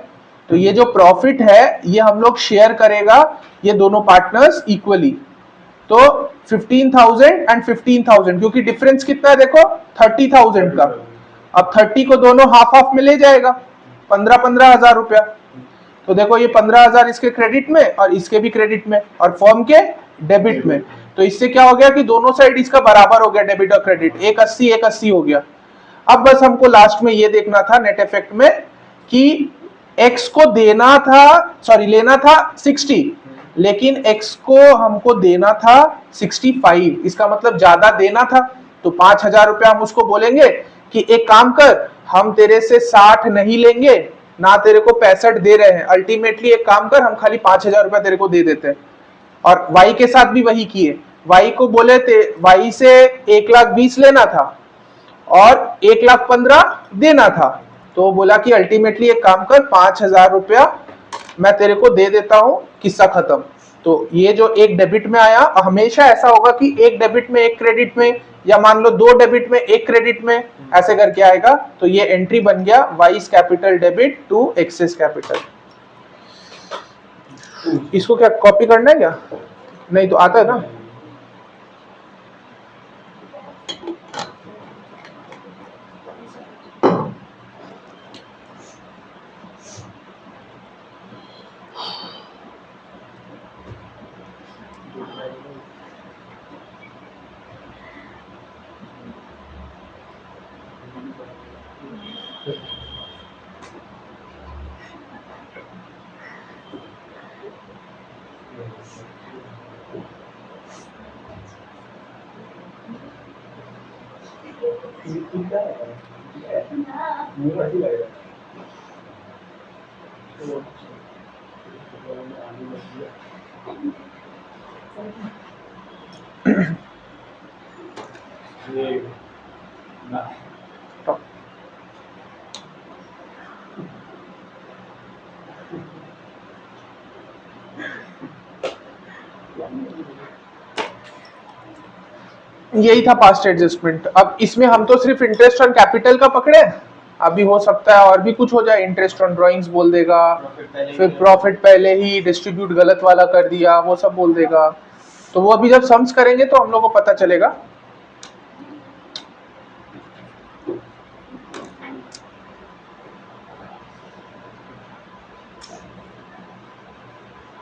तो ये जो प्रॉफिट है ये हम लोग शेयर करेगा ये दोनों पार्टनर्स इक्वली। तो 15,000 एंड 15,000, क्योंकि डिफरेंस कितना है देखो 30,000 का। अब 30 को दोनों हाफ हाफ में ले जाएगा, 15,000 रुपया। तो देखो ये 15,000 इसके क्रेडिट में और इसके भी क्रेडिट में और फर्म के डेबिट में। तो इससे क्या हो गया कि दोनों साइड इसका बराबर हो गया, डेबिट और क्रेडिट 1,80 हो गया। अब बस हमको लास्ट में ये देखना था नेट इफेक्ट में कि एक्स को देना था, सॉरी लेना था 60, लेकिन एक्स को हमको देना था 65। इसका मतलब ज्यादा देना था। तो 5,000 रुपया हम उसको बोलेंगे कि एक काम कर, हम तेरे से 60 नहीं लेंगे ना, तेरे को 65 दे रहे हैं, अल्टीमेटली एक काम कर हम खाली 5,000 रुपया तेरे को दे देते हैं। और वाई के साथ भी वही किए, वाई को बोले थे वाई से 1,20,000 लेना था और 1,15,000 देना था। तो बोला कि अल्टीमेटली एक काम कर 5,000 रुपया मैं तेरे को दे देता हूं, किस्सा खत्म। तो ये जो एक डेबिट में आया, हमेशा ऐसा होगा कि एक डेबिट में एक क्रेडिट में, या मान लो 2 डेबिट में एक क्रेडिट में, ऐसे करके आएगा। तो ये एंट्री बन गया Y's capital debit to X's capital. इसको क्या कॉपी करना है क्या? नहीं तो आता है ना। क्या है मुझे ऐसे लग रहा है ये ना यही था पास्ट एडजस्टमेंट। अब इसमें हम तो सिर्फ इंटरेस्ट ऑन कैपिटल का पकड़े, अभी हो सकता है और भी कुछ हो जाए, इंटरेस्ट ऑन ड्राइंग्स बोल देगा, फिर प्रॉफिट पहले ही डिस्ट्रीब्यूट गलत वाला कर दिया, वो सब बोल देगा। तो वो अभी जब सम्स करेंगे तो हम लोग को पता चलेगा।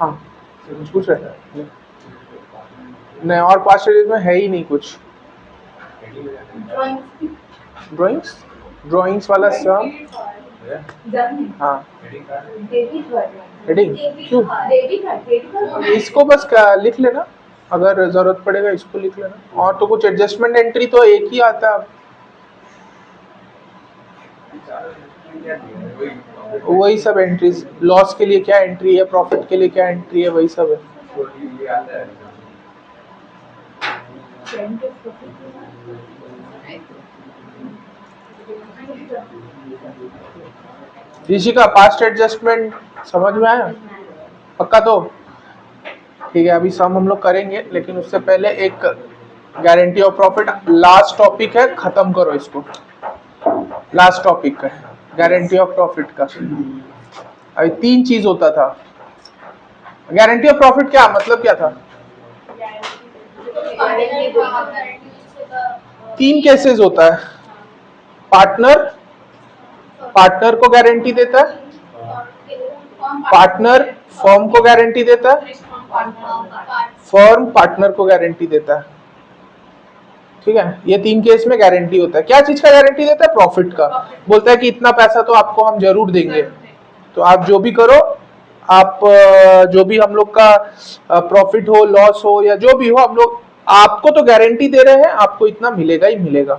हाँ कुछ पूछ रहे थे? नहीं, और पास्ट एडजस्ट में है ही नहीं कुछ। ड्राइंग्स ड्राइंग्स वाला सम, हाँ हेडिंग क्यों, इसको बस लिख लेना, अगर जरूरत पड़ेगा इसको लिख लेना। और तो कुछ एडजस्टमेंट एंट्री तो एक ही आता है, वही सब एंट्रीज, लॉस के लिए क्या एंट्री है, प्रॉफिट के लिए क्या एंट्री है, वही सब है। ऋषि का पास्ट एडजस्टमेंट समझ में आया पक्का? तो ठीक है, अभी सम हम लोग करेंगे, लेकिन उससे पहले एक guarantee of profit last topic है, खत्म करो इसको। लास्ट टॉपिक है गारंटी ऑफ प्रॉफिट का। अभी 3 चीज होता था। गारंटी ऑफ प्रॉफिट क्या मतलब क्या था? 3 केसेस होता है। पार्टनर पार्टनर को गारंटी देता है, पार्टनर फर्म को गारंटी देता है, फर्म पार्टनर को गारंटी देता है। ठीक है, ये 3 केस में गारंटी होता है। क्या चीज का गारंटी देता है? प्रॉफिट का। बोलता है कि इतना पैसा तो आपको हम जरूर देंगे, तो आप जो भी करो, आप जो भी हम लोग का प्रॉफिट हो, लॉस हो या जो भी हो, हम लोग आपको तो गारंटी दे रहे हैं, आपको इतना मिलेगा ही मिलेगा।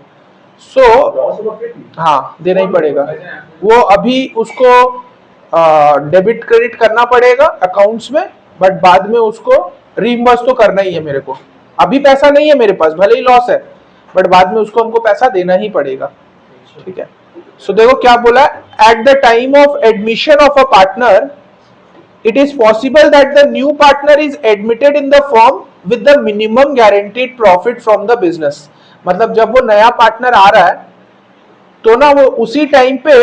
हाँ, देना ही पड़ेगा। वो अभी उसको डेबिट क्रेडिट करना पड़ेगा अकाउंट्स में, बट बाद में उसको रीइंबर्स तो करना ही है मेरे को। अभी पैसा नहीं है मेरे पास, भले ही लॉस है, बट बाद में उसको हमको पैसा देना ही पड़ेगा। ठीक है, सो देखो क्या बोला, at the time of admission of a partner it is possible that the new partner is admitted in the firm with the minimum guaranteed profit from the business। मतलब जब वो नया पार्टनर आ रहा है तो ना वो उसी टाइम पे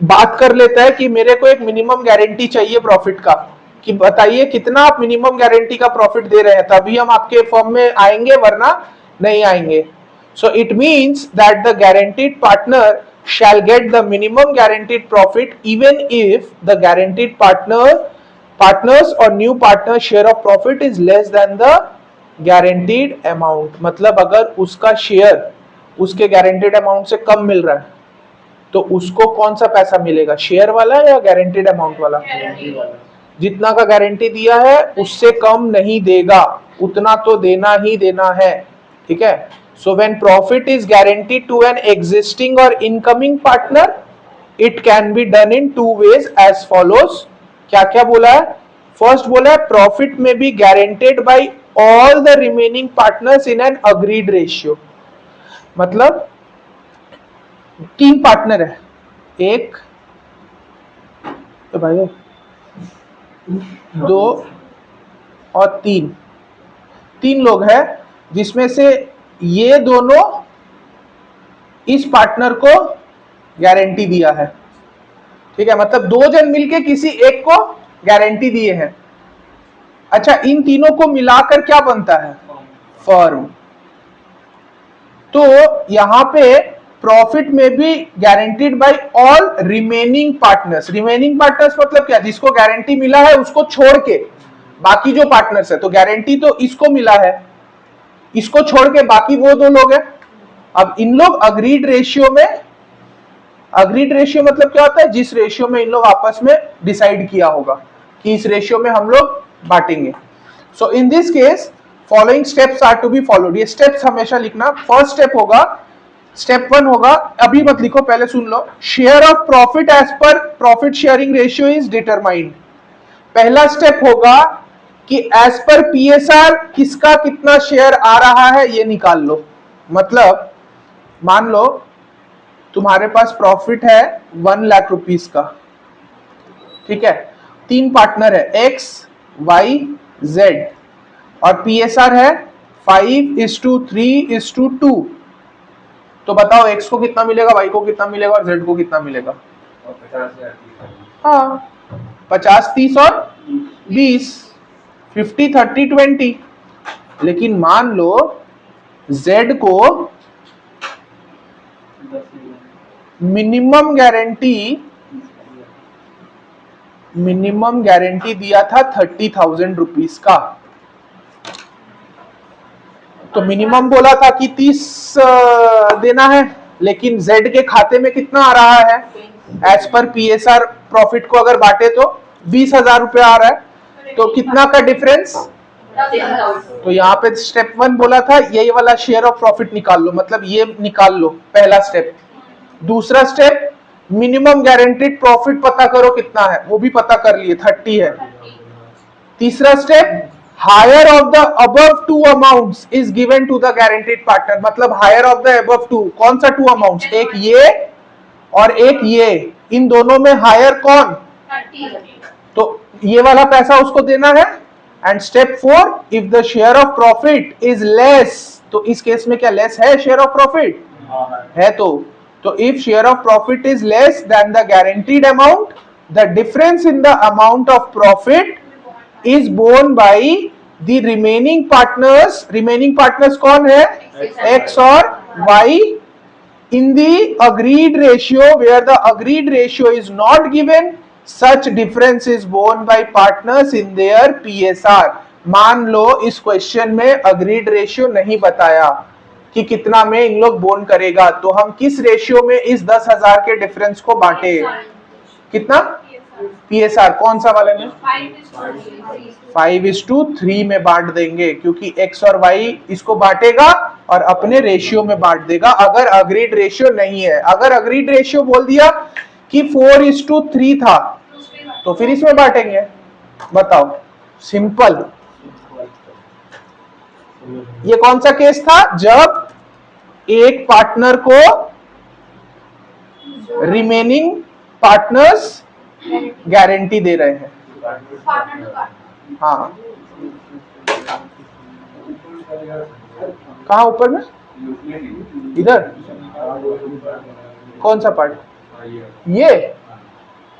बात कर लेता है कि मेरे को एक मिनिमम गारंटी चाहिए प्रॉफिट का, कि बताइए कितना आप मिनिमम गारंटी का प्रॉफिट दे रहे हैं, तभी हम आपके फर्म में आएंगे, वरना नहीं आएंगे। So it means that the guaranteed partner shall get the minimum guaranteed profit even if the guaranteed partners or new partner share of profit is less than the guaranteed amount। मतलब अगर उसका share उसके guaranteed amount से कम मिल रहा है तो उसको कौन सा पैसा मिलेगा, शेयर वाला या guaranteed amount वाला? जितना का गारंटी दिया है उससे कम नहीं देगा, उतना तो देना ही देना है। ठीक है, so when profit is guaranteed to an existing or incoming partner, it can be done in 2 ways as follows। क्या क्या बोला है? फर्स्ट बोला है प्रॉफिट में be guaranteed by all the remaining partners in an agreed ratio. मतलब 3 partner है, एक तो भाई 2 और 3 लोग हैं, जिसमें से ये दोनों इस पार्टनर को गारंटी दिया है। ठीक है, मतलब 2 जन मिलके किसी एक को गारंटी दिए हैं। अच्छा, इन तीनों को मिलाकर क्या बनता है? फर्म। तो यहां पे प्रॉफिट में भी guaranteed bye all remaining partners. Remaining partners मतलब क्या? जिसको गारंटी मिला है उसको छोड़ के बाकी जो पार्टनर्स है, तो गारंटी तो इसको मिला है, इसको छोड़ के बाकी वो 2 लोग हैं। अब इन लोग अग्रीड रेशियो में, अग्रीड रेशियो मतलब क्या होता है? जिस रेशियो में इन लोग आपस में डिसाइड किया होगा कि इस रेशियो में हम लोग बांटेंगे। So in this case following steps are to be followed. ये स्टेप्स हमेशा लिखना। फर्स्ट स्टेप होगा स्टेप 1 होगा, अभी मत लिखो, पहले सुन लो। Share of profit as per profit sharing ratio is determined. पहला स्टेप होगा कि एज पर पीएसआर किसका कितना शेयर आ रहा है ये निकाल लो। मतलब मान लो तुम्हारे पास प्रॉफिट है 1 लाख रुपीस का, ठीक है, 3 पार्टनर है एक्स वाई जेड, और पीएसआर है 5:3:2। तो बताओ एक्स को कितना मिलेगा, वाई को कितना मिलेगा और जेड को कितना मिलेगा? हाँ, 50, 30 और 20, 50, 30, 20। लेकिन मान लो जेड को मिनिमम गारंटी दिया था 30,000 रुपीस का। तो मिनिमम बोला था कि 30 देना है, लेकिन जेड के खाते में कितना आ रहा है? एज पर पीएसआर प्रॉफिट को अगर बांटे तो 20,000 रुपया आ रहा है। तो कितना का डिफरेंस? तो यहाँ पे स्टेप 1 बोला था यही वाला शेयर ऑफ प्रॉफिट निकाल लो, मतलब ये निकाल लो, पहला स्टेप। दूसरा स्टेप मिनिमम गारंटीड प्रॉफिट पता करो कितना है, वो भी पता कर लिए 30 है। तीसरा step higher of the above 2 amounts is given to the guaranteed partner, मतलब हायर ऑफ द अबव 2, कौन सा 2 अमाउंट्स? एक ये और एक ये, इन दोनों में हायर कौन? 30। तो ये वाला पैसा उसको देना है। And step 4 if the share of profit is less, तो इस केस में क्या लेस है शेयर ऑफ प्रॉफिट? है। तो if share of profit is less than the guaranteed amount, the difference in the amount of profit is borne by the remaining partners. Remaining partners कौन है? X और Y, in the agreed ratio where the agreed ratio is not given, such difference is borne by partners in their PSR। मान लो इस question में agreed ratio नहीं बताया कि कितना में इन लोग बोन करेगा, तो हम किस रेशियो में इस 10,000 के डिफरेंस को बांटे? कितना? PSR कौन सा वाले में? 5:3 में बांट देंगे, क्योंकि x और y इसको बांटेगा और अपने रेशियो में बांट देगा अगर अग्रीड रेशियो नहीं है। अगर अग्रीड रेशियो बोल दिया कि 4:3 था तो फिर इसमें बांटेंगे। बताओ, सिंपल। ये कौन सा केस था? जब एक पार्टनर को रिमेनिंग पार्टनर्स गारंटी दे रहे हैं। हाँ, कहाँ ऊपर में? इधर कौन सा पार्ट?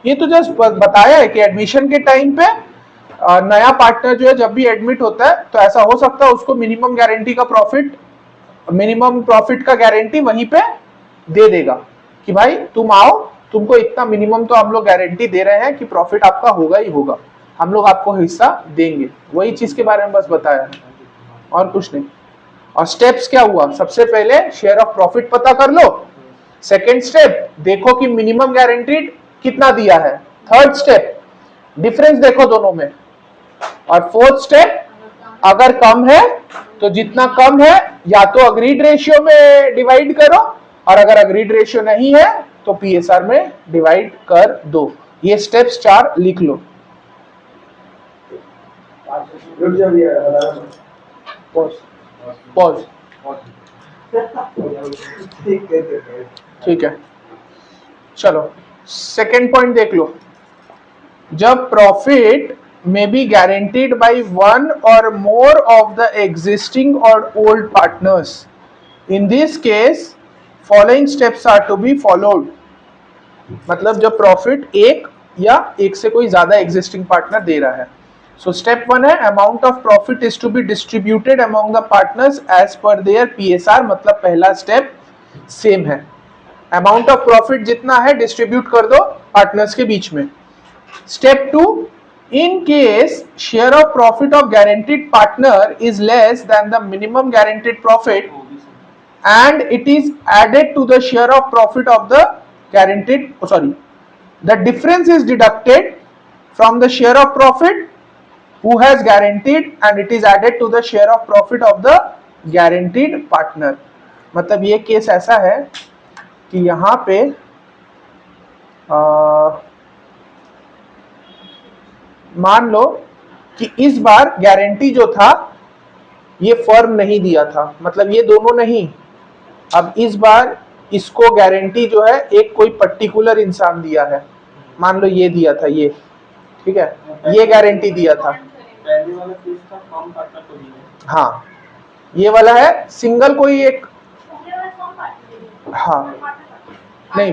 ये तो जस्ट बताया है कि एडमिशन के टाइम पे नया पार्टनर जो है जब भी एडमिट होता है तो ऐसा हो सकता है उसको मिनिमम गारंटी का प्रॉफिट, मिनिमम प्रॉफिट का गारंटी वहीं पे दे देगा कि भाई तुम आओ, तुमको इतना मिनिमम तो हम लोग गारंटी दे रहे हैं कि प्रॉफिट आपका होगा ही होगा, हम लोग आपको हिस्सा देंगे। वही चीज के बारे में बस बताया है और कुछ नहीं। और स्टेप्स क्या हुआ? सबसे पहले शेयर ऑफ प्रॉफिट पता कर लो। सेकेंड स्टेप देखो कि मिनिमम गारंटीड कितना दिया है। थर्ड स्टेप डिफरेंस देखो दोनों में। और फोर्थ स्टेप अगर कम है तो जितना कम है या तो अग्रीड रेशियो में डिवाइड करो, और अगर अग्रीड रेशियो नहीं है तो पीएसआर में डिवाइड कर दो। ये स्टेप्स 4 लिख लो। पॉज। ठीक है, चलो सेकेंड पॉइंट देख लो। जब profit may be guaranteed by one or more of the existing or old partners, in this case following steps are to be followed। मतलब जब प्रॉफिट एक या एक से कोई ज्यादा एग्जिस्टिंग पार्टनर दे रहा है। सो स्टेप 1 है amount of profit is to be distributed among the partners as per their PSR, मतलब पहला स्टेप सेम है, अमाउंट ऑफ प्रॉफिट जितना है डिस्ट्रीब्यूट कर दो पार्टनर्स के बीच में। Step 2, in case share of profit of guaranteed partner is less than the minimum guaranteed profit and it is added to the share of profit of the guaranteed, the difference is deducted from the share of profit who has guaranteed and it is added to the share of profit of the guaranteed partner। मतलब ये case ऐसा है कि यहाँ पे मान लो कि इस बार गारंटी जो था ये फर्म नहीं दिया था, मतलब ये दोनों नहीं, अब इस बार इसको गारंटी जो है एक कोई पर्टिकुलर इंसान दिया है, मान लो ये दिया था ये, ठीक है, ये गारंटी दिया था। पहले वाला केस था फॉर्म पार्टनर को दिया। हाँ, ये वाला है सिंगल कोई एक, हाँ नहीं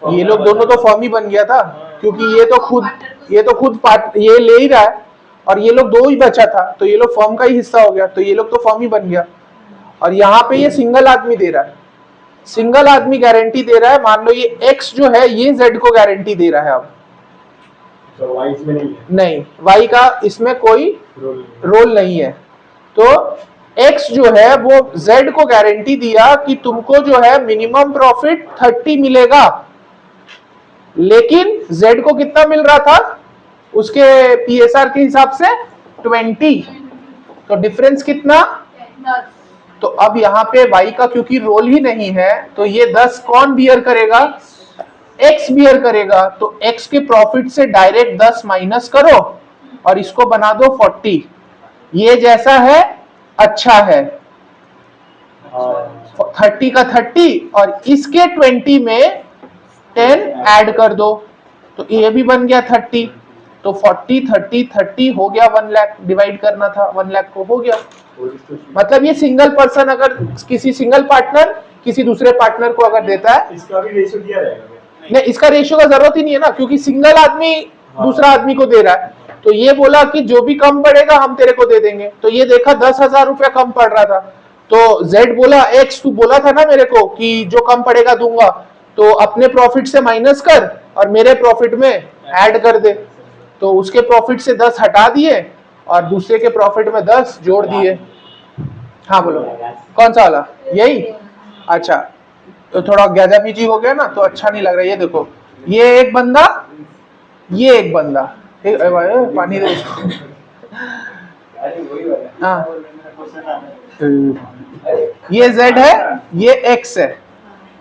ये लोग दोनों तो फॉर्म ही बन गया था, क्योंकि ये तो खुद पार्ट ये ले ही रहा है और ये लोग दो ही बचा था, तो ये लोग फॉर्म का ही हिस्सा हो गया, तो ये लोग तो फॉर्म ही बन गया। और यहाँ पे ये सिंगल आदमी दे रहा है, सिंगल आदमी गारंटी दे रहा है, मान लो ये एक्स जो है ये जेड को गारंटी दे रहा है। अब तो वाई इसमें नहीं है? नहीं, वाई का इसमें कोई रोल नहीं है। तो एक्स जो है वो जेड को गारंटी दिया कि तुमको जो है मिनिमम प्रॉफिट 30 मिलेगा, लेकिन जेड को कितना मिल रहा था उसके पीएसआर के हिसाब से 20, तो डिफरेंस कितना? तो अब यहाँ पे वाई का क्योंकि रोल ही नहीं है, तो ये 10 कौन बियर करेगा? एक्स बियर करेगा। तो एक्स के प्रॉफिट से डायरेक्ट 10 माइनस करो और इसको बना दो 40। ये जैसा है अच्छा है, 30 का 30 और इसके 20 में 10 ऐड कर दो, तो ये भी बन गया 30। तो 40 30 30 हो गया, 1 लाख डिवाइड करना था, 1 लाख को हो गया। मतलब ये सिंगल पर्सन अगर किसी सिंगल पार्टनर किसी दूसरे पार्टनर को अगर देता है, इसका भी रेशियो दिया रहेगा? नहीं, इसका रेशियो का जरूरत ही नहीं है ना, क्योंकि सिंगल आदमी दूसरा आदमी को दे रहा है। तो ये बोला कि जो भी कम पड़ेगा हम तेरे को दे देंगे। तो ये देखा 10,000 रुपया कम पड़ रहा था, तो जेड बोला एक्स तू बोला था ना मेरे को कि जो कम पड़ेगा दूंगा, तो अपने प्रॉफिट से माइनस कर और मेरे प्रॉफिट में ऐड कर दे। तो उसके प्रॉफिट से 10 हटा दिए और दूसरे के प्रॉफिट में 10 जोड़ दिए। हाँ बोलो, कौन सा वाला? यही? अच्छा, तो थोड़ा गैजामीजी हो गया ना, तो अच्छा नहीं लग रहा। ये देखो, ये एक बंदा, ये एक बंदा, पानी दे। हाँ, ये Z है, ये X है।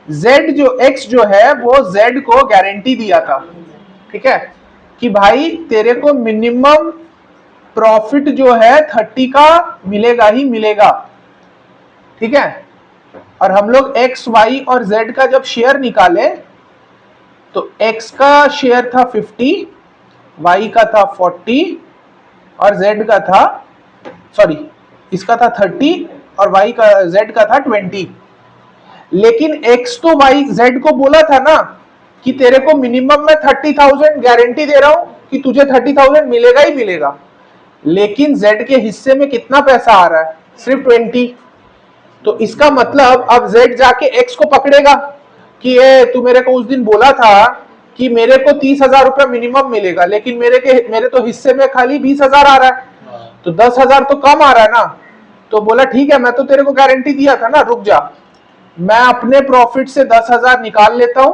Z जो X जो है वो Z को गारंटी दिया था, ठीक है, कि भाई तेरे को मिनिमम प्रॉफिट जो है 30 का मिलेगा ही मिलेगा, ठीक है। और हम लोग X, Y और Z का जब शेयर निकाले तो X का शेयर था 50, Y का था 40 और Z का था, सॉरी इसका था 30 और Y का Z का था 20। लेकिन X तो Y Z को बोला था ना कि तेरे को मिनिमम में 30,000 गारंटी दे रहा हूं कि तुझे 30,000 मिलेगा ही मिलेगा, लेकिन Z के हिस्से में कितना पैसा आ रहा है? सिर्फ 20। तो इसका मतलब अब Z जाके X को पकड़ेगा कि ये तू मेरे को उस दिन बोला था कि मेरे को 30,000 रुपया मिनिमम मिलेगा, लेकिन मेरे तो हिस्से में खाली 20,000 आ रहा है, तो 10,000 तो कम आ रहा है ना। तो बोला ठीक है, मैं तो तेरे को गारंटी दिया था ना, रुक जा, मैं अपने प्रॉफिट से 10,000 निकाल लेता हूं।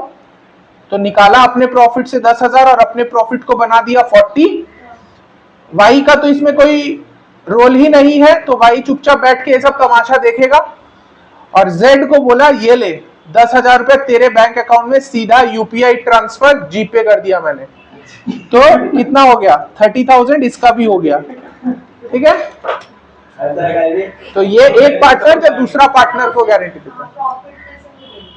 तो निकाला अपने प्रॉफिट से 10,000 और अपने प्रॉफिट को बना दिया 40। वाई का तो इसमें कोई रोल ही नहीं है, तो वाई चुपचाप बैठ के ये सब तमाशा देखेगा। और जेड को बोला ये ले 10,000 रुपए तेरे बैंक अकाउंट में सीधा यूपीआई ट्रांसफर जीपे कर दिया मैंने। तो कितना हो गया? 30,000 इसका भी हो गया, ठीक है। तो ये एक पार्टनर जब दूसरा पार्टनर को गारंटी देता है,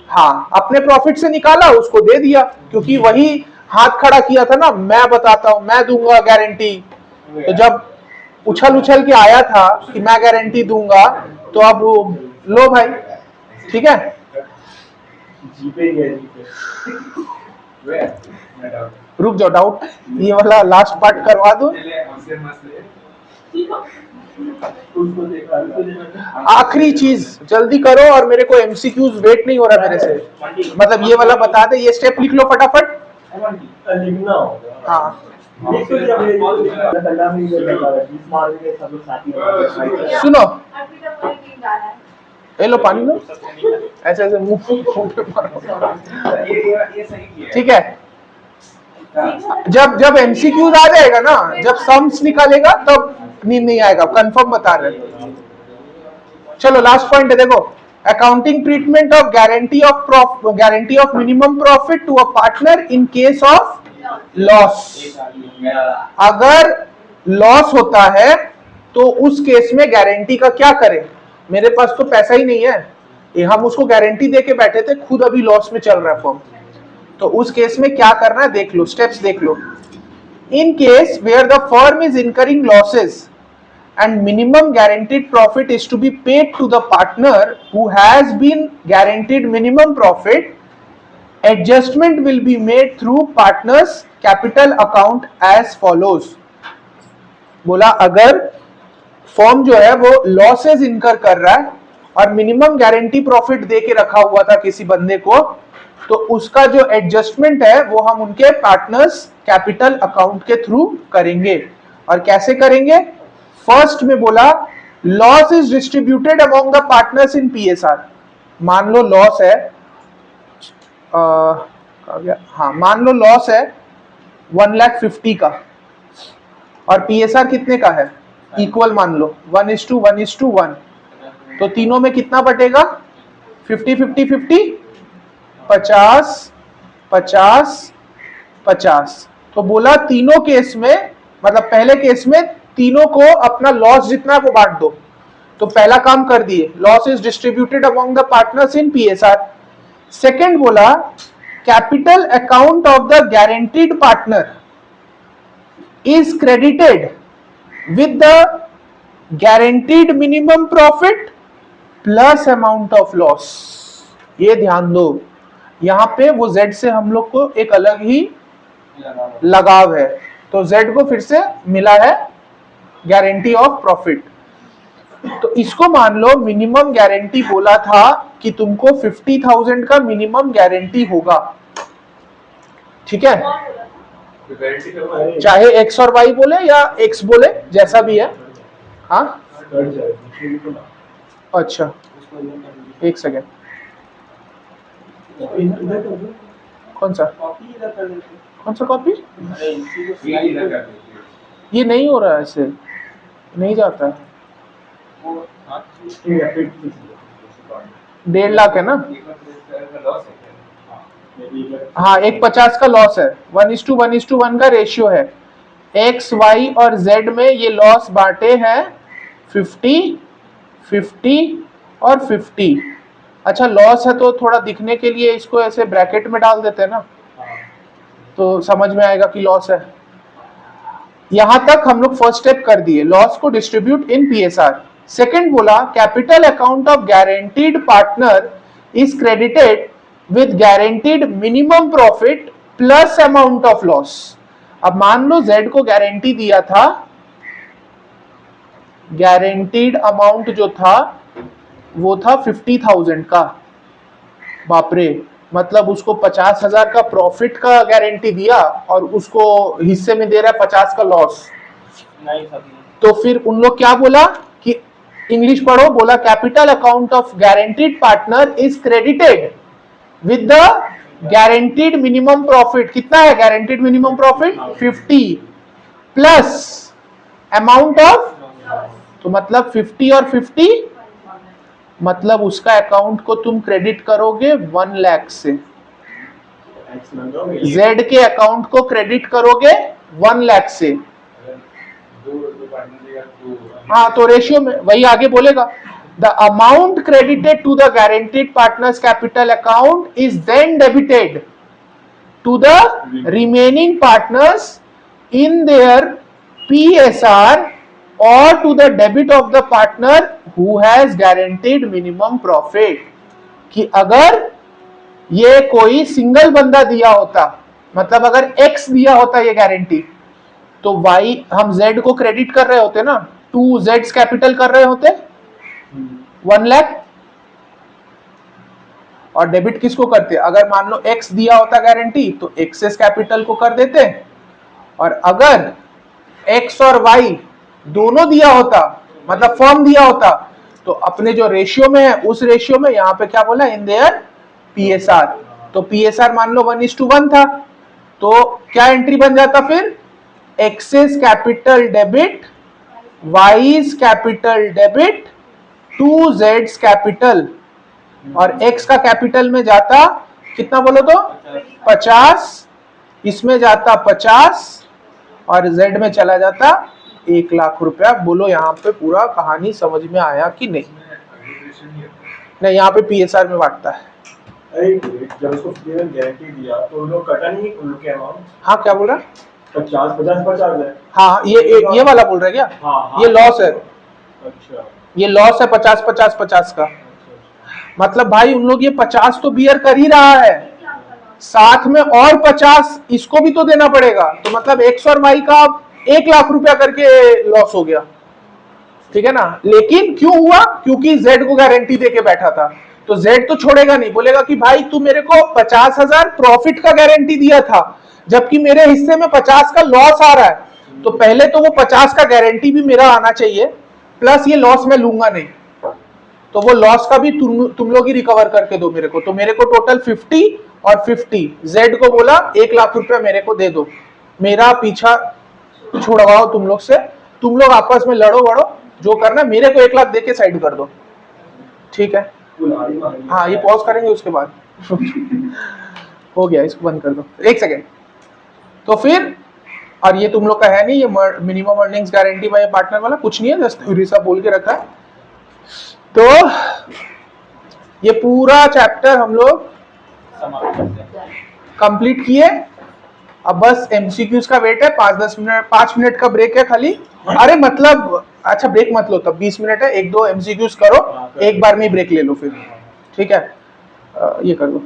हाँ, अपने प्रॉफिट से निकाला उसको दे दिया, क्योंकि वही हाथ खड़ा किया था ना, मैं बताता हूं, मैं दूंगा गारंटी। तो जब उछल के आया था कि मैं गारंटी दूंगा, तो अब लो भाई, ठीक है। रुक जाओ, डाउट ये वाला लास्ट पार्ट करवा दो, आखिरी चीज जल्दी करो, और मेरे को एमसीक्यूज वेट नहीं हो रहा मेरे से, मतलब ये वाला बता दे, ये स्टेप लिख लो फटाफट। लिखना होगा, हाँ। सुनो, ये लो पानी लो, ऐसे ऐसे मुंह पे मारो, ठीक है। जब एमसीक्यूज आ जाएगा ना, जब सम्स निकालेगा तब नींद नहीं आएगा, कंफर्म बता रहे। चलो लास्ट पॉइंट है, देखो accounting treatment of guarantee of minimum profit to a partner in case of loss. अगर लॉस होता है तो उस केस में गारंटी का क्या करें? मेरे पास तो पैसा ही नहीं है, ये हम उसको गारंटी देके बैठे थे, खुद अभी लॉस में चल रहा है फर्म, तो उस केस में क्या करना है देख लो, स्टेप्स देख लो। In case where the firm is incurring losses and minimum guaranteed profit is to be paid to the partner who has been guaranteed minimum profit, adjustment will be made through partners capital account as follows। बोला अगर firm जो है वो losses इनकर कर रहा है और मिनिमम गारंटी प्रॉफिट दे के रखा हुआ था किसी बंदे को, तो उसका जो एडजस्टमेंट है वो हम उनके पार्टनर्स कैपिटल अकाउंट के थ्रू करेंगे। और कैसे करेंगे? फर्स्ट में बोला loss is distributed among the partners in PSR. मान लो लॉस है मान लो लॉस है 1,50,000 का और पीएसआर कितने का है? इक्वल मान लो 1:1:1, तो तीनों में कितना बटेगा? 50-50-50, 50-50-50। तो बोला तीनों केस में, मतलब पहले केस में तीनों को अपना लॉस जितना है वो बांट दो। तो पहला काम कर दिए, loss is distributed among the partners in PSR. Second बोला capital account of the guaranteed partner is credited with the guaranteed minimum profit plus amount of loss. ये ध्यान दो, यहां पे वो जेड से हम लोग को एक अलग ही लगाव है, तो जेड को फिर से मिला है गारंटी ऑफ प्रॉफिट। तो इसको मान लो मिनिमम गारंटी बोला था कि तुमको 50,000 का मिनिमम गारंटी होगा, ठीक है? चाहे एक्स और वाई बोले या एक्स बोले, जैसा भी है। हाँ अच्छा एक सेकेंड, कौन सा कॉपी? ये नहीं हो रहा है, ऐसे नहीं जाता है। 1.5 लाख है ना? हाँ, एक 50 का लॉस है, 1:1:1 का रेशियो है। एक्स वाई और जेड में ये लॉस बांटे हैं 50, 50 और 50। अच्छा लॉस है तो थोड़ा दिखने के लिए इसको ऐसे ब्रैकेट में डाल देते हैं ना, तो समझ में आएगा कि लॉस है। यहां तक हम लोग फर्स्ट स्टेप कर दिए, लॉस को डिस्ट्रीब्यूट इन पीएसआर। सेकंड बोला capital account of guaranteed partner is credited with guaranteed minimum profit plus amount of loss. अब मान लो जेड को गारंटी दिया था, गारंटीड अमाउंट जो था वो था 50,000 का, बाप रे, मतलब उसको 50,000 का प्रॉफिट का गारंटी दिया और उसको हिस्से में दे रहा है 50 का लॉस। तो फिर उन लोग क्या बोला कि इंग्लिश पढ़ो, बोला capital account of guaranteed partner is credited with the guaranteed minimum profit. कितना है guaranteed minimum profit? 50 plus amount of, तो मतलब 50 और 50, मतलब उसका अकाउंट को तुम क्रेडिट करोगे 1 लाख से, जेड के अकाउंट को क्रेडिट करोगे 1 लाख से। हाँ, तो रेशियो में वही आगे बोलेगा, the amount credited to the guaranteed partners capital account is then debited to the remaining partners in their PSR or to the debit of the partner who has guaranteed minimum profit। कि अगर ये कोई single बंदा दिया होता, मतलब अगर X दिया होता ये गारंटी, तो Y हम Z को क्रेडिट कर रहे होते ना, 2Z कैपिटल कर रहे होते 1 लाख, और डेबिट किसको करते? अगर मान लो X दिया होता गारंटी तो एक्सेस कैपिटल को कर देते, और अगर X और Y दोनों दिया होता, मतलब फर्म दिया होता, तो अपने जो रेशियो में है उस रेशियो में यहां पे क्या बोला? इन देयर पीएसआर। तो पीएसआर मान लो 1:1 था, तो क्या एंट्री बन जाता फिर? X's capital debit, Y's capital debit 2z capital और x का कैपिटल में जाता कितना बोलो तो 50, इसमें जाता 50 और z में चला जाता 1 लाख रुपया। बोलो यहाँ पे पूरा कहानी समझ में आया कि नहीं? नहीं, यहाँ पे PSR में बांटता है। अरे जब उसको गारंटी दिया तो उन लोग कटा नहीं उनके अमाउंट? हाँ, क्या बोल रहा है? 50 है। हाँ, ये वाला बोल रहा है क्या? हाँ, ये लॉस है। अच्छा, ये लॉस है 50 का। मतलब भाई उन लोग ये 50 तो बियर कर ही रहा है, साथ में और 50 इसको भी तो देना पड़ेगा। तो मतलब X और Y का 1 लाख रुपया करके लॉस हो गया, ठीक है ना। लेकिन क्यों हुआ? क्योंकि Z को गारंटी देके बैठा था। तो Z तो छोड़ेगा नहीं, बोलेगा कि भाई तू मेरे को 50,000 प्रॉफिट का गारंटी दिया था, जबकि मेरे हिस्से में 50 का लॉस आ रहा है, तो पहले तो वो 50 का गारंटी भी मेरा आना चाहिए, प्लस ये लॉस मैं लूंगा नहीं, तो वो लॉस का भी तुम लोग ही रिकवर करके दो मेरे को। तो मेरे को टोटल 50 और 50, Z को बोला 1 लाख रुपया मेरे को दे दो, मेरा पीछा छुड़वाओ तुम लोग से, तुम लोग आपस में लड़ो वड़ो, जो करना, मेरे को 1 लाख दे के साइड कर दो, ठीक है। हाँ, ये पॉज करेंगे उसके बाद हो गया, इसको बंद कर दो 1 सेकेंड। तो फिर, और ये तुम लोग का है नहीं, ये minimum earnings guarantee bye partner वाला कुछ नहीं है, जस्ट थ्योरी सा बोल के रखा है। तो ये पूरा चैप्टर हम लोग कंप्लीट किए। अब बस MCQs का वेट है, 5 मिनट का ब्रेक है खाली। अरे मतलब अच्छा ब्रेक मत लो, तब 20 मिनट है, 1-2 MCQs करो, एक बार में ही ब्रेक ले लो फिर, ठीक है। ये कर दो।